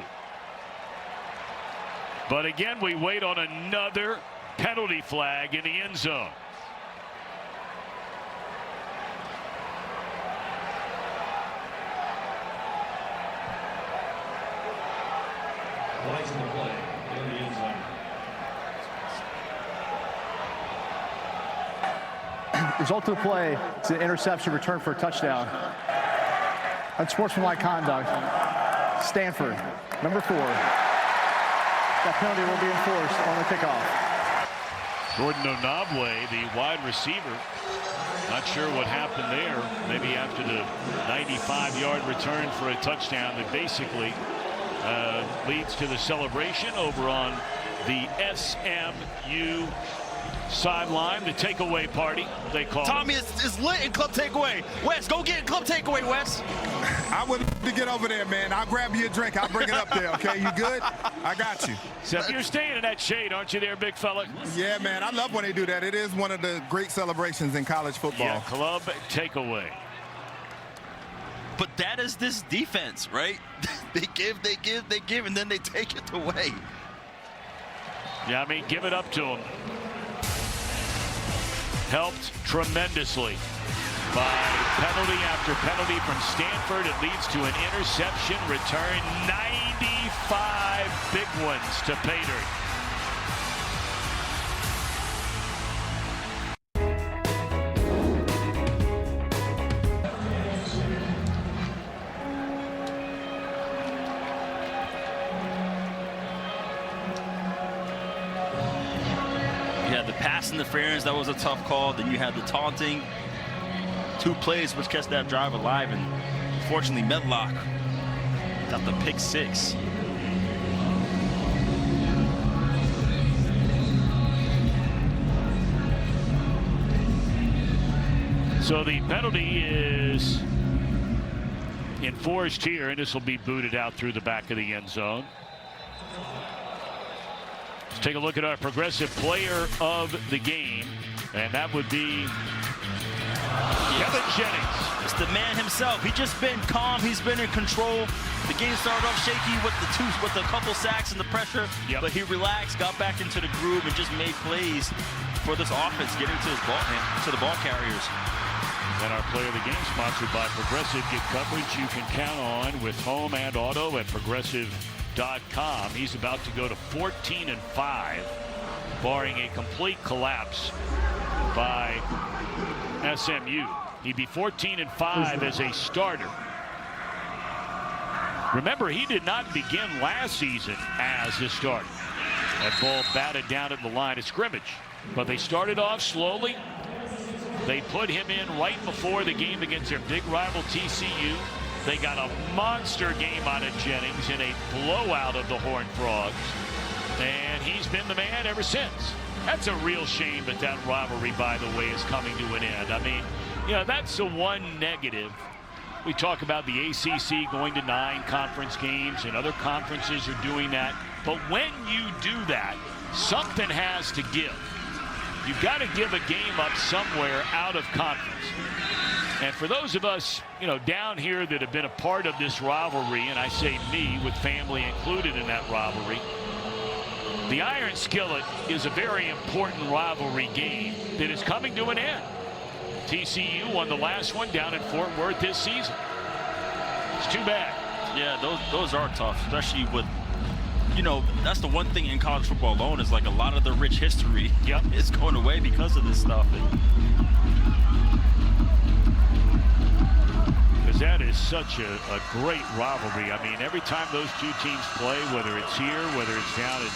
But again, we wait on another penalty flag in the end zone. Flags in the play in the end zone. Result of the play is an interception return for a touchdown. Unsportsmanlike conduct. Stanford, number 4. That penalty will be enforced on the kickoff. Jordan Onabwe, the wide receiver, not sure what happened there. Maybe after the 95-yard return for a touchdown that basically leads to the celebration over on the SMU sideline, the takeaway party, they call Tommy it. is lit in club takeaway. Wes, go get club takeaway, Wes. I would love to get over there, man. I'll grab you a drink. I'll bring it up there, okay? You good? I got you. Except you're staying in that shade, aren't you there, big fella? Yeah, man. I love when they do that. It is one of the great celebrations in college football. Yeah, club takeaway. But that is this defense, right? They give, and then they take it away. Yeah, I mean, give it up to them. Helped tremendously by penalty after penalty from Stanford. It leads to an interception return. 95 big ones to pay dirt. Pass interference, that was a tough call. Then you had the taunting. 2 plays which kept that drive alive, and unfortunately Medlock got the pick 6. So the penalty is enforced here, and this will be booted out through the back of the end zone. Let's take a look at our progressive player of the game, and that would be Kevin Jennings. It's the man himself. He's just been calm. He's been in control. The game started off shaky with a couple sacks and the pressure, but he relaxed, got back into the groove, and just made plays for this offense, getting to the ball carriers. And our player of the game, sponsored by Progressive. Get coverage you can count on with home and auto at Progressive.com. He's about to go to 14-5, barring a complete collapse by SMU. He'd be 14-5 as a starter. Remember, he did not begin last season as a starter. That ball batted down at the line of scrimmage. But they started off slowly. They put him in right before the game against their big rival TCU. They got a monster game out of Jennings in a blowout of the Horned Frogs. And he's been the man ever since. That's a real shame that that rivalry, by the way, is coming to an end. I mean, you know, that's the one negative. We talk about the ACC going to 9 conference games, and other conferences are doing that. But when you do that, something has to give. You've got to give a game up somewhere out of conference. And for those of us, you know, down here that have been a part of this rivalry, and I say me with family included in that rivalry, the Iron Skillet is a very important rivalry game that is coming to an end. TCU won the last one down in Fort Worth this season. It's too bad. Yeah, those are tough, especially with, you know, that's the one thing in college football alone is like a lot of the rich history is going away because of this stuff. Because that is such a great rivalry. I mean, every time those two teams play, whether it's here, whether it's down at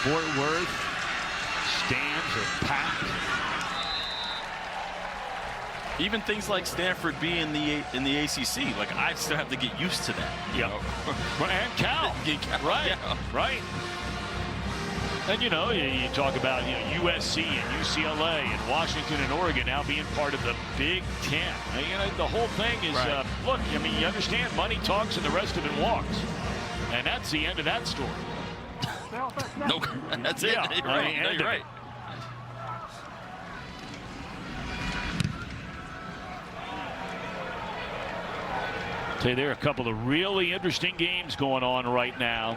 Fort Worth, stands are packed. Even things like Stanford being in the ACC, like I still have to get used to that. Yeah. And Cal. Right. Yeah. Right. And you know, you talk about, you know, USC and UCLA and Washington and Oregon now being part of the Big Ten. You know, the whole thing is, look, I mean, you understand, money talks and the rest of it walks. And that's the end of that story. No, that's it. Yeah, You're right. No, you're right. Say there are a couple of really interesting games going on right now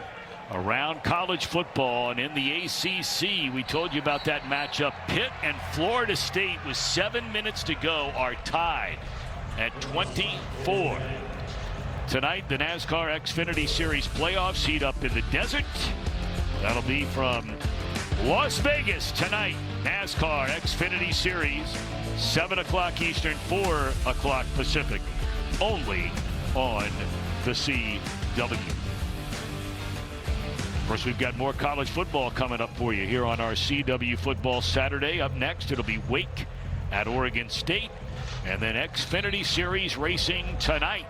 around college football, and in the ACC, we told you about that matchup. Pitt and Florida State, with 7 minutes to go, are tied at 24. Tonight, the NASCAR Xfinity Series playoffs heat up in the desert. That'll be from Las Vegas tonight. NASCAR Xfinity Series, 7 o'clock Eastern, 4 o'clock Pacific, only on the CW. Of course, we've got more college football coming up for you here on our CW Football Saturday. Up next, it'll be Wake at Oregon State, and then Xfinity Series racing tonight.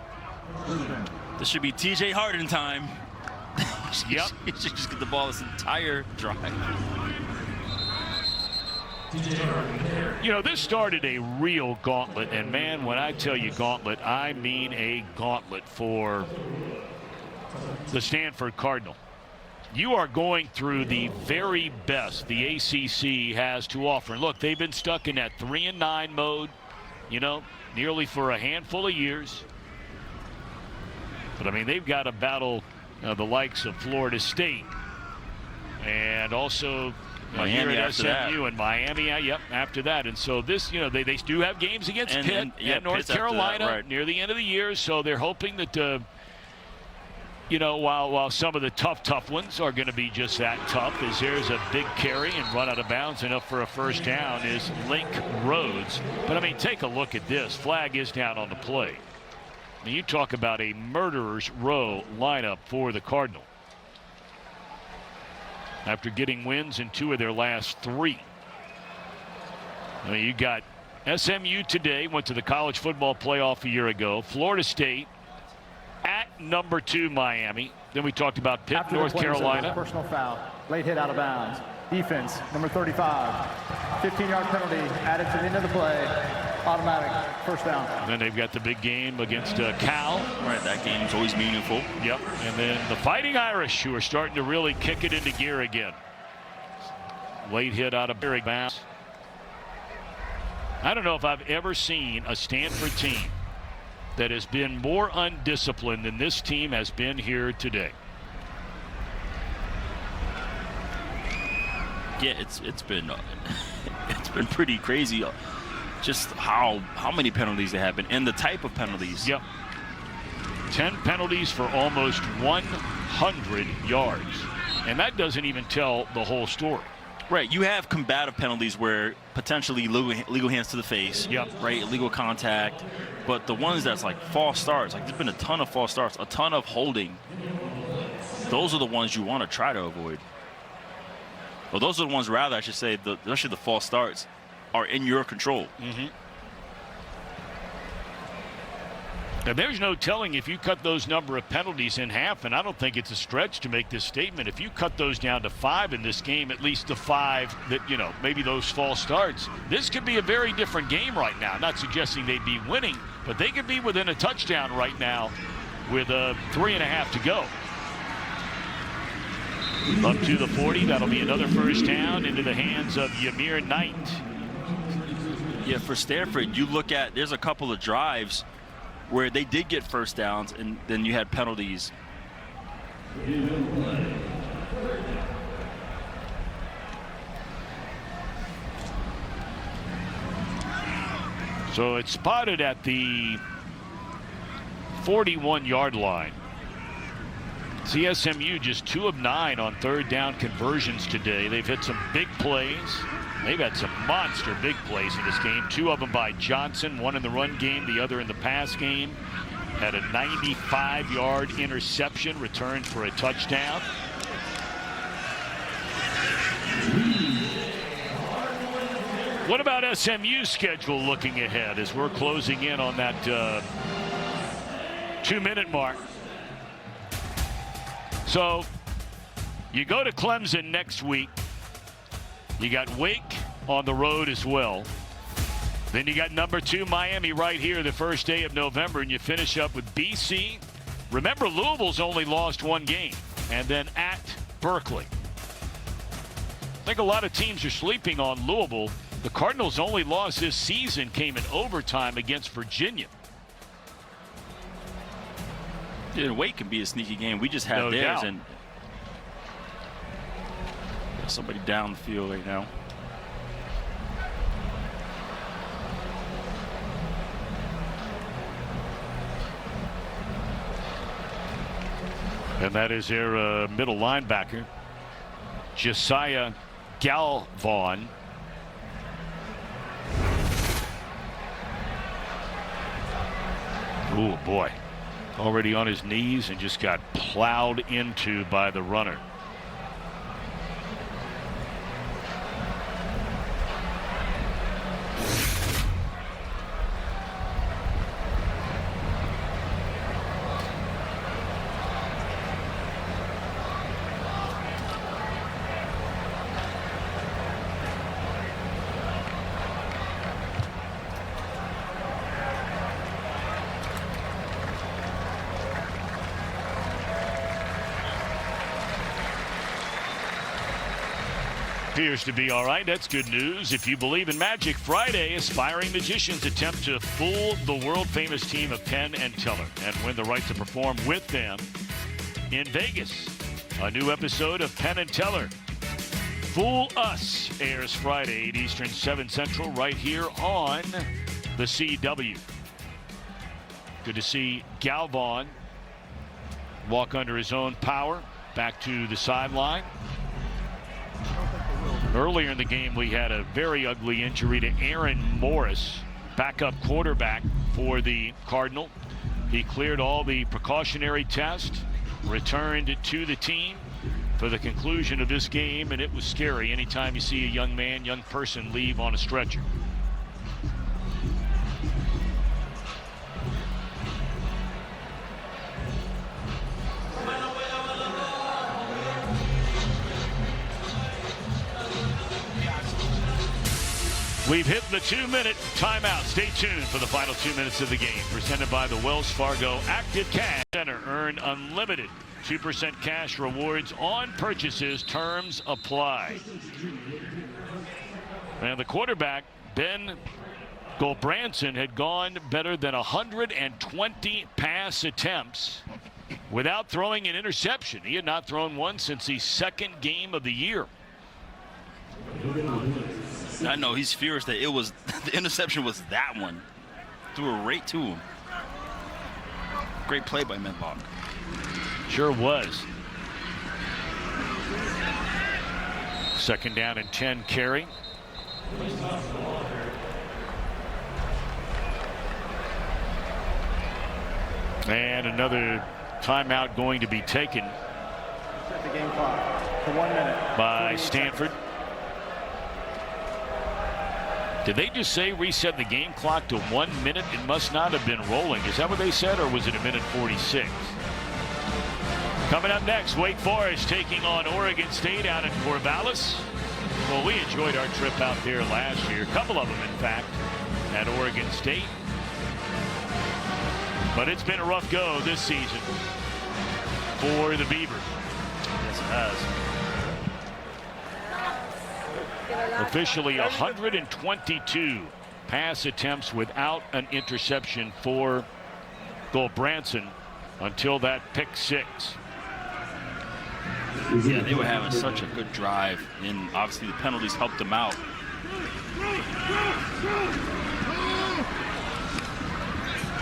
This should be TJ Harden time. Yep. He should just get the ball this entire drive. You know, this started a real gauntlet, and man, when I tell you gauntlet, I mean a gauntlet for the Stanford Cardinal. You are going through the very best the ACC has to offer. And look, they've been stuck in that 3-9 mode, you know, nearly for a handful of years. But I mean, they've got to battle the likes of Florida State and also here at SMU and Miami, after that. And so this, you know, they do have games against Pitt and North Carolina near the end of the year. So they're hoping that, you know, while some of the tough ones are going to be just that tough, as there's a big carry and run out of bounds enough for a first down is Link Rhodes. But I mean, take a look at this. Flag is down on the play. I mean, you talk about a murderer's row lineup for the Cardinal, after getting wins in 2 of their last 3. I mean, you got SMU today, went to the college football playoff a year ago. Florida State at number 2 Miami. Then we talked about Pitt, North Carolina. Personal foul, late hit out of bounds. Defense, number 35. 15-yard penalty added to the end of the play. Automatic. First down. And then they've got the big game against Cal. Right, that game's always meaningful. Yep. And then the Fighting Irish, who are starting to really kick it into gear again. Late hit out of Barry Bass. I don't know if I've ever seen a Stanford team that has been more undisciplined than this team has been here today. Yeah, it's been pretty crazy. Just how many penalties there have been and the type of penalties. Yep. 10 penalties for almost 100 yards. And that doesn't even tell the whole story. Right, you have combative penalties where potentially legal hands to the face, yep. Right, illegal contact. But the ones that's like false starts, like there's been a ton of false starts, a ton of holding. Those are the ones you want to try to avoid. Well, those are the ones, rather, I should say, especially the false starts, are in your control. Mm-hmm. And there's no telling if you cut those number of penalties in half, and I don't think it's a stretch to make this statement. If you cut those down to 5 in this game, at least the 5 that, maybe those false starts, this could be a very different game right now. Not suggesting they'd be winning, but they could be within a touchdown right now with 3.5 to go. Up to the 40, that'll be another first down into the hands of Ymir Knight. Yeah, for Stanford, you look at, there's a couple of drives where they did get first downs and then you had penalties. So it's spotted at the 41-yard line. SMU just 2 of 9 on third down conversions today. They've hit some big plays. They've had some monster big plays in this game. 2 of them by Johnson, 1 in the run game, the other in the pass game. Had a 95-yard interception returned for a touchdown. What about SMU's schedule looking ahead as we're closing in on that 2-minute mark? So you go to Clemson next week. You got Wake on the road as well. Then you got number 2 Miami right here the first day of November, and you finish up with BC. Remember, Louisville's only lost 1 game, and then at Berkeley. I think a lot of teams are sleeping on Louisville. The Cardinals' only loss this season came in overtime against Virginia. Yeah, Wake can be a sneaky game. We just had No theirs, doubt. and there's somebody down the field right now. And that is their middle linebacker, Josiah Galvon. Oh boy, already on his knees and just got plowed into by the runner. Appears to be all right. That's good news. If you believe in magic, Friday, aspiring magicians attempt to fool the world-famous team of Penn and Teller and win the right to perform with them in Vegas. A new episode of Penn and Teller, Fool Us, airs Friday, 8 Eastern, 7 Central, right here on the CW. Good to see Galvon walk under his own power back to the sideline. Earlier in the game, we had a very ugly injury to Aaron Morris, backup quarterback for the Cardinal. He cleared all the precautionary tests, returned to the team for the conclusion of this game, and it was scary anytime you see a young man, young person leave on a stretcher. We've hit the 2-minute timeout. Stay tuned for the final 2 minutes of the game. Presented by the Wells Fargo Active Cash Center. Earn unlimited 2% cash rewards on purchases. Terms apply. And the quarterback, Ben Gulbranson, had gone better than 120 pass attempts without throwing an interception. He had not thrown one since the second game of the year. I know he's furious that it was the interception was that one. Threw a right to him. Great play by Medlock. Sure was. Second down and 10 carry. And another timeout going to be taken Set the game clock for 1 minute. by Stanford. Did they just say reset the game clock to 1 minute? It must not have been rolling. Is that what they said, or was it 1:46? Coming up next, Wake Forest taking on Oregon State out in Corvallis. Well, we enjoyed our trip out there last year. A couple of them, in fact, at Oregon State. But it's been a rough go this season for the Beavers. Yes, it has. Officially 122 pass attempts without an interception for Gulbranson until that pick six. Yeah, they were having such a good drive, and obviously the penalties helped them out.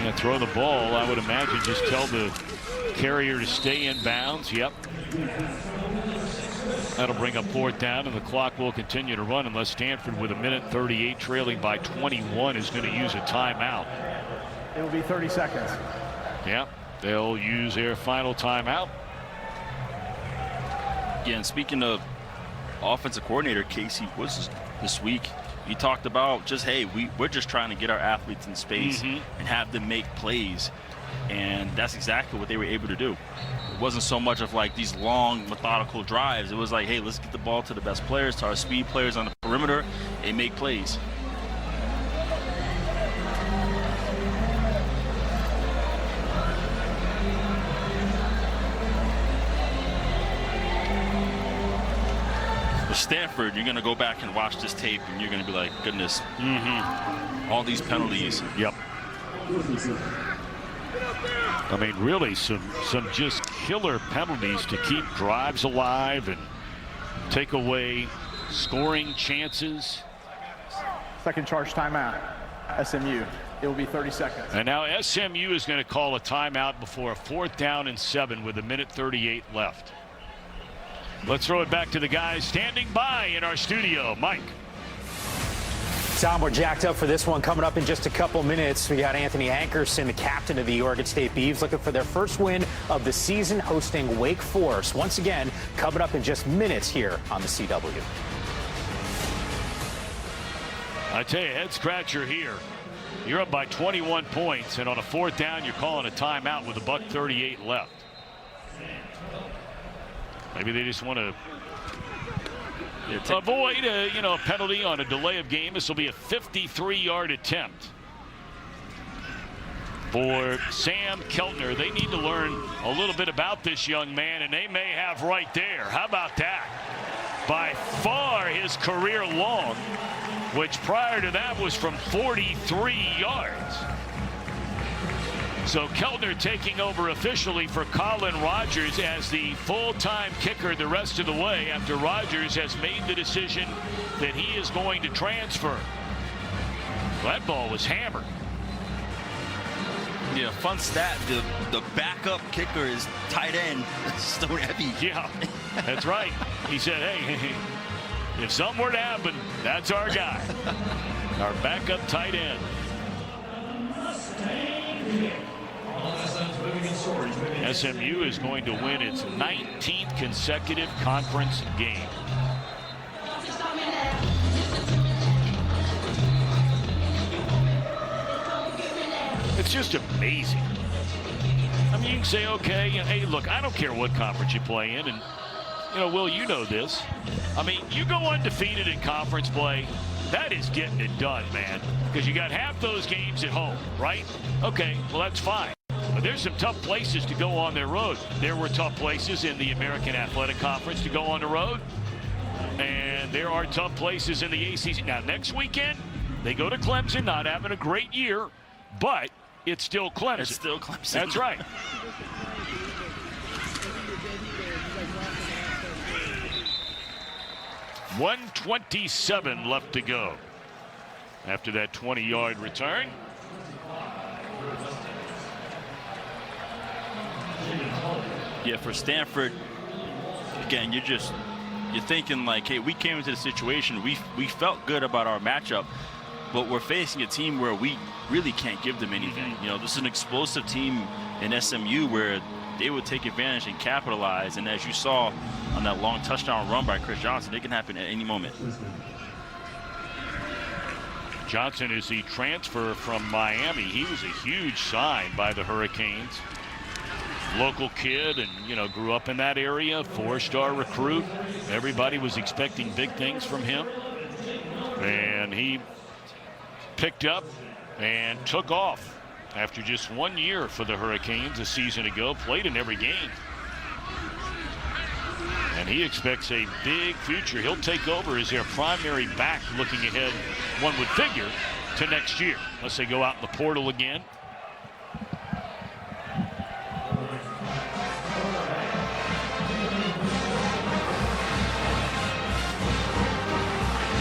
Yeah, throw the ball, I would imagine, just tell the carrier to stay in bounds. Yep. That'll bring up fourth down, and the clock will continue to run unless Stanford, with 1:38 trailing by 21, is going to use a timeout. It will be 30 seconds. Yeah, they'll use their final timeout. Yeah, and speaking of offensive coordinator Casey Woods this week, he talked about just, hey, we're just trying to get our athletes in space and have them make plays. And that's exactly what they were able to do. It wasn't so much of like these long, methodical drives. It was like, hey, let's get the ball to the best players, to our speed players on the perimeter, and make plays. For Stanford, you're going to go back and watch this tape, and you're going to be like, goodness, all these penalties. Yep. I mean, really, some just killer penalties to keep drives alive and take away scoring chances. Second charge timeout. SMU. It will be 30 seconds. And now SMU is going to call a timeout before a 4th down and 7 with 1:38 left. Let's throw it back to the guys standing by in our studio. Mike. Tom, we're jacked up for this one coming up in just a couple minutes. We got Anthony Hankerson, the captain of the Oregon State Beavs, looking for their first win of the season, hosting Wake Forest. Once again, coming up in just minutes here on the CW. I tell you, head scratcher here. You're up by 21 points, and on a 4th down, you're calling a timeout with 1:38 left. Maybe they just want to avoid a penalty on a delay of game. This will be a 53-yard attempt for Sam Keltner. They need to learn a little bit about this young man, and they may have right there. How about that? By far his career long, which prior to that was from 43 yards. So Keltner taking over officially for Colin Rogers as the full-time kicker the rest of the way after Rogers has made the decision that he is going to transfer. That ball was hammered. Yeah, fun stat. The backup kicker is tight end. Stone heavy. Yeah, that's right. He said, hey, if something were to happen, that's our guy. Our backup tight end. SMU is going to win its 19th consecutive conference game. It's just amazing. I mean, you can say, okay, hey, look, I don't care what conference you play in, and Will, you know this. I mean, you go undefeated in conference play, That is getting it done, man. Because you got half those games at home, right? Okay, well, that's fine. But there's some tough places to go on their road. There were tough places in the American Athletic Conference to go on the road. And there are tough places in the ACC. Now, next weekend, they go to Clemson, not having a great year, but it's still Clemson. It's still Clemson. That's right. .127 left to go after that 20-yard return. Yeah, for Stanford, again, you're thinking like, hey, we came into the situation, we felt good about our matchup, but we're facing a team where we really can't give them anything. You know, this is an explosive team in SMU where they would take advantage and capitalize, and as you saw on that long touchdown run by Chris Johnson, it can happen at any moment. Johnson is the transfer from Miami. He was a huge sign by the Hurricanes. Local kid, and grew up in that area, 4-star recruit. Everybody was expecting big things from him, and he picked up and took off after just 1 year for the Hurricanes a season ago. Played in every game, and he expects a big future. He'll take over as their primary back looking ahead, one would figure, to next year, unless they go out in the portal again.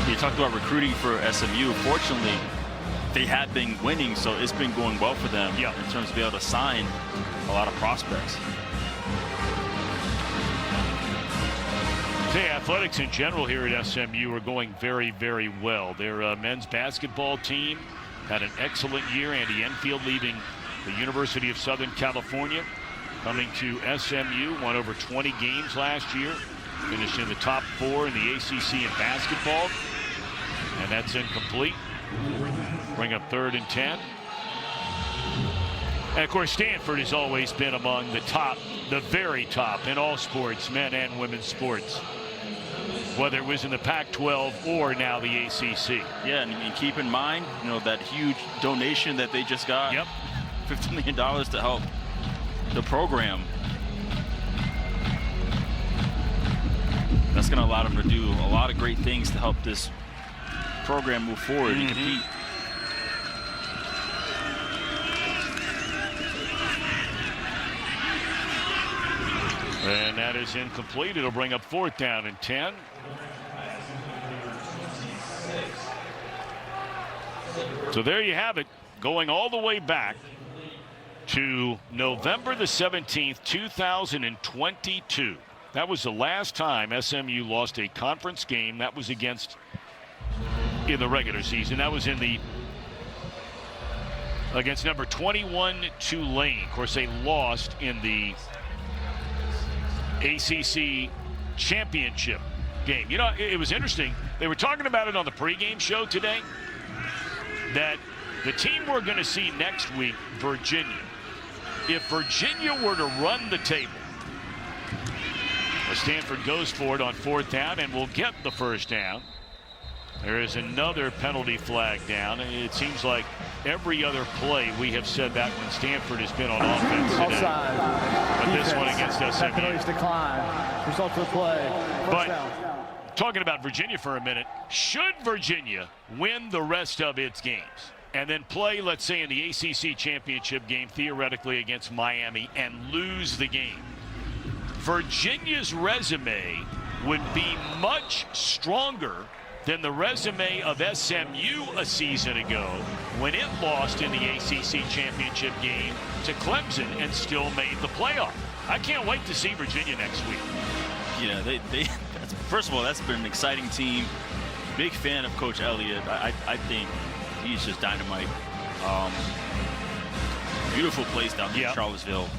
You talked about recruiting for SMU. Fortunately, they have been winning, so it's been going well for them in terms of being able to sign a lot of prospects. Okay, athletics in general here at SMU are going very, very well. Their men's basketball team had an excellent year. Andy Enfield leaving the University of Southern California, coming to SMU, won over 20 games last year, finished in the top 4 in the ACC in basketball. And that's incomplete. Bring up 3rd and 10. And of course, Stanford has always been among the top, the very top in all sports, men and women's sports, whether it was in the Pac-12 or now the ACC. Yeah, and keep in mind, that huge donation that they just got. Yep. $50 million to help the program. That's going to allow them to do a lot of great things to help this program move forward and compete. And that is incomplete. It'll bring up 4th down and 10. So there you have it, going all the way back to November the 17th, 2022. That was the last time SMU lost a conference game. That was against, in the regular season, that was against number 21 Tulane. Of course, they lost in the ACC championship game. It was interesting. They were talking about it on the pregame show today, that the team we're going to see next week, Virginia, if Virginia were to run the table, Stanford goes for it on 4th down and will get the 1st down. There is another penalty flag down. It seems like every other play we have said that when Stanford has been on offense today. Offside. But this one against SMU. Penalties decline. Result of the play. But talking about Virginia for a minute, should Virginia win the rest of its games and then play, let's say, in the ACC championship game, theoretically against Miami, and lose the game, Virginia's resume would be much stronger than the resume of SMU a season ago when it lost in the ACC championship game to Clemson and still made the playoff. I can't wait to see Virginia next week. Yeah, first of all, that's been an exciting team. Big fan of Coach Elliott. I think he's just dynamite. Beautiful place down there in Charlottesville.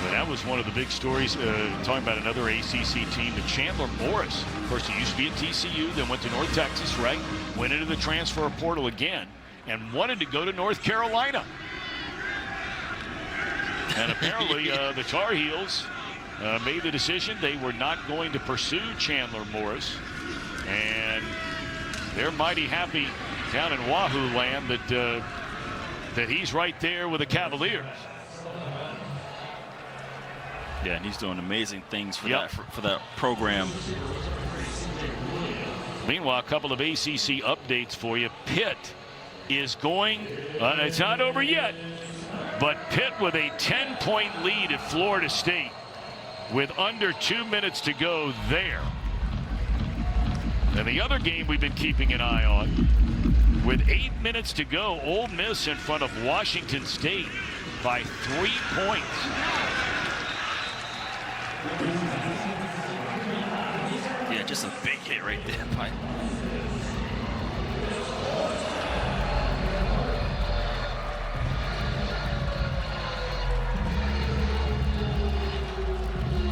But that was one of the big stories, talking about another ACC team, the Chandler Morris. Of course, he used to be at TCU, then went to North Texas, right? Went into the transfer portal again and wanted to go to North Carolina. And apparently the Tar Heels made the decision they were not going to pursue Chandler Morris. And and they're mighty happy down in Wahoo land that he's right there with the Cavaliers. Yeah, and he's doing amazing things for that program. Meanwhile, a couple of ACC updates for you. Pitt is going, it's not over yet, but Pitt with a 10-point lead at Florida State with under 2 minutes to go there. And the other game we've been keeping an eye on, with 8 minutes to go, Ole Miss in front of Washington State by 3 points. Yeah, just a big hit right there.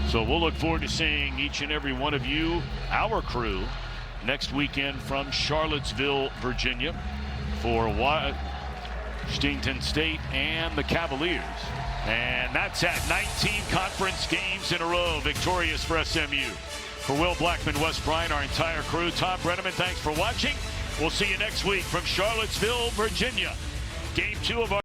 So we'll look forward to seeing each and every one of you, our crew, next weekend from Charlottesville, Virginia, for Washington State and the Cavaliers. And that's at 19 conference games in a row, victorious for SMU. For Will Blackman, Wes Bryant, our entire crew, Tom Brenneman, thanks for watching. We'll see you next week from Charlottesville, Virginia. Game 2 of our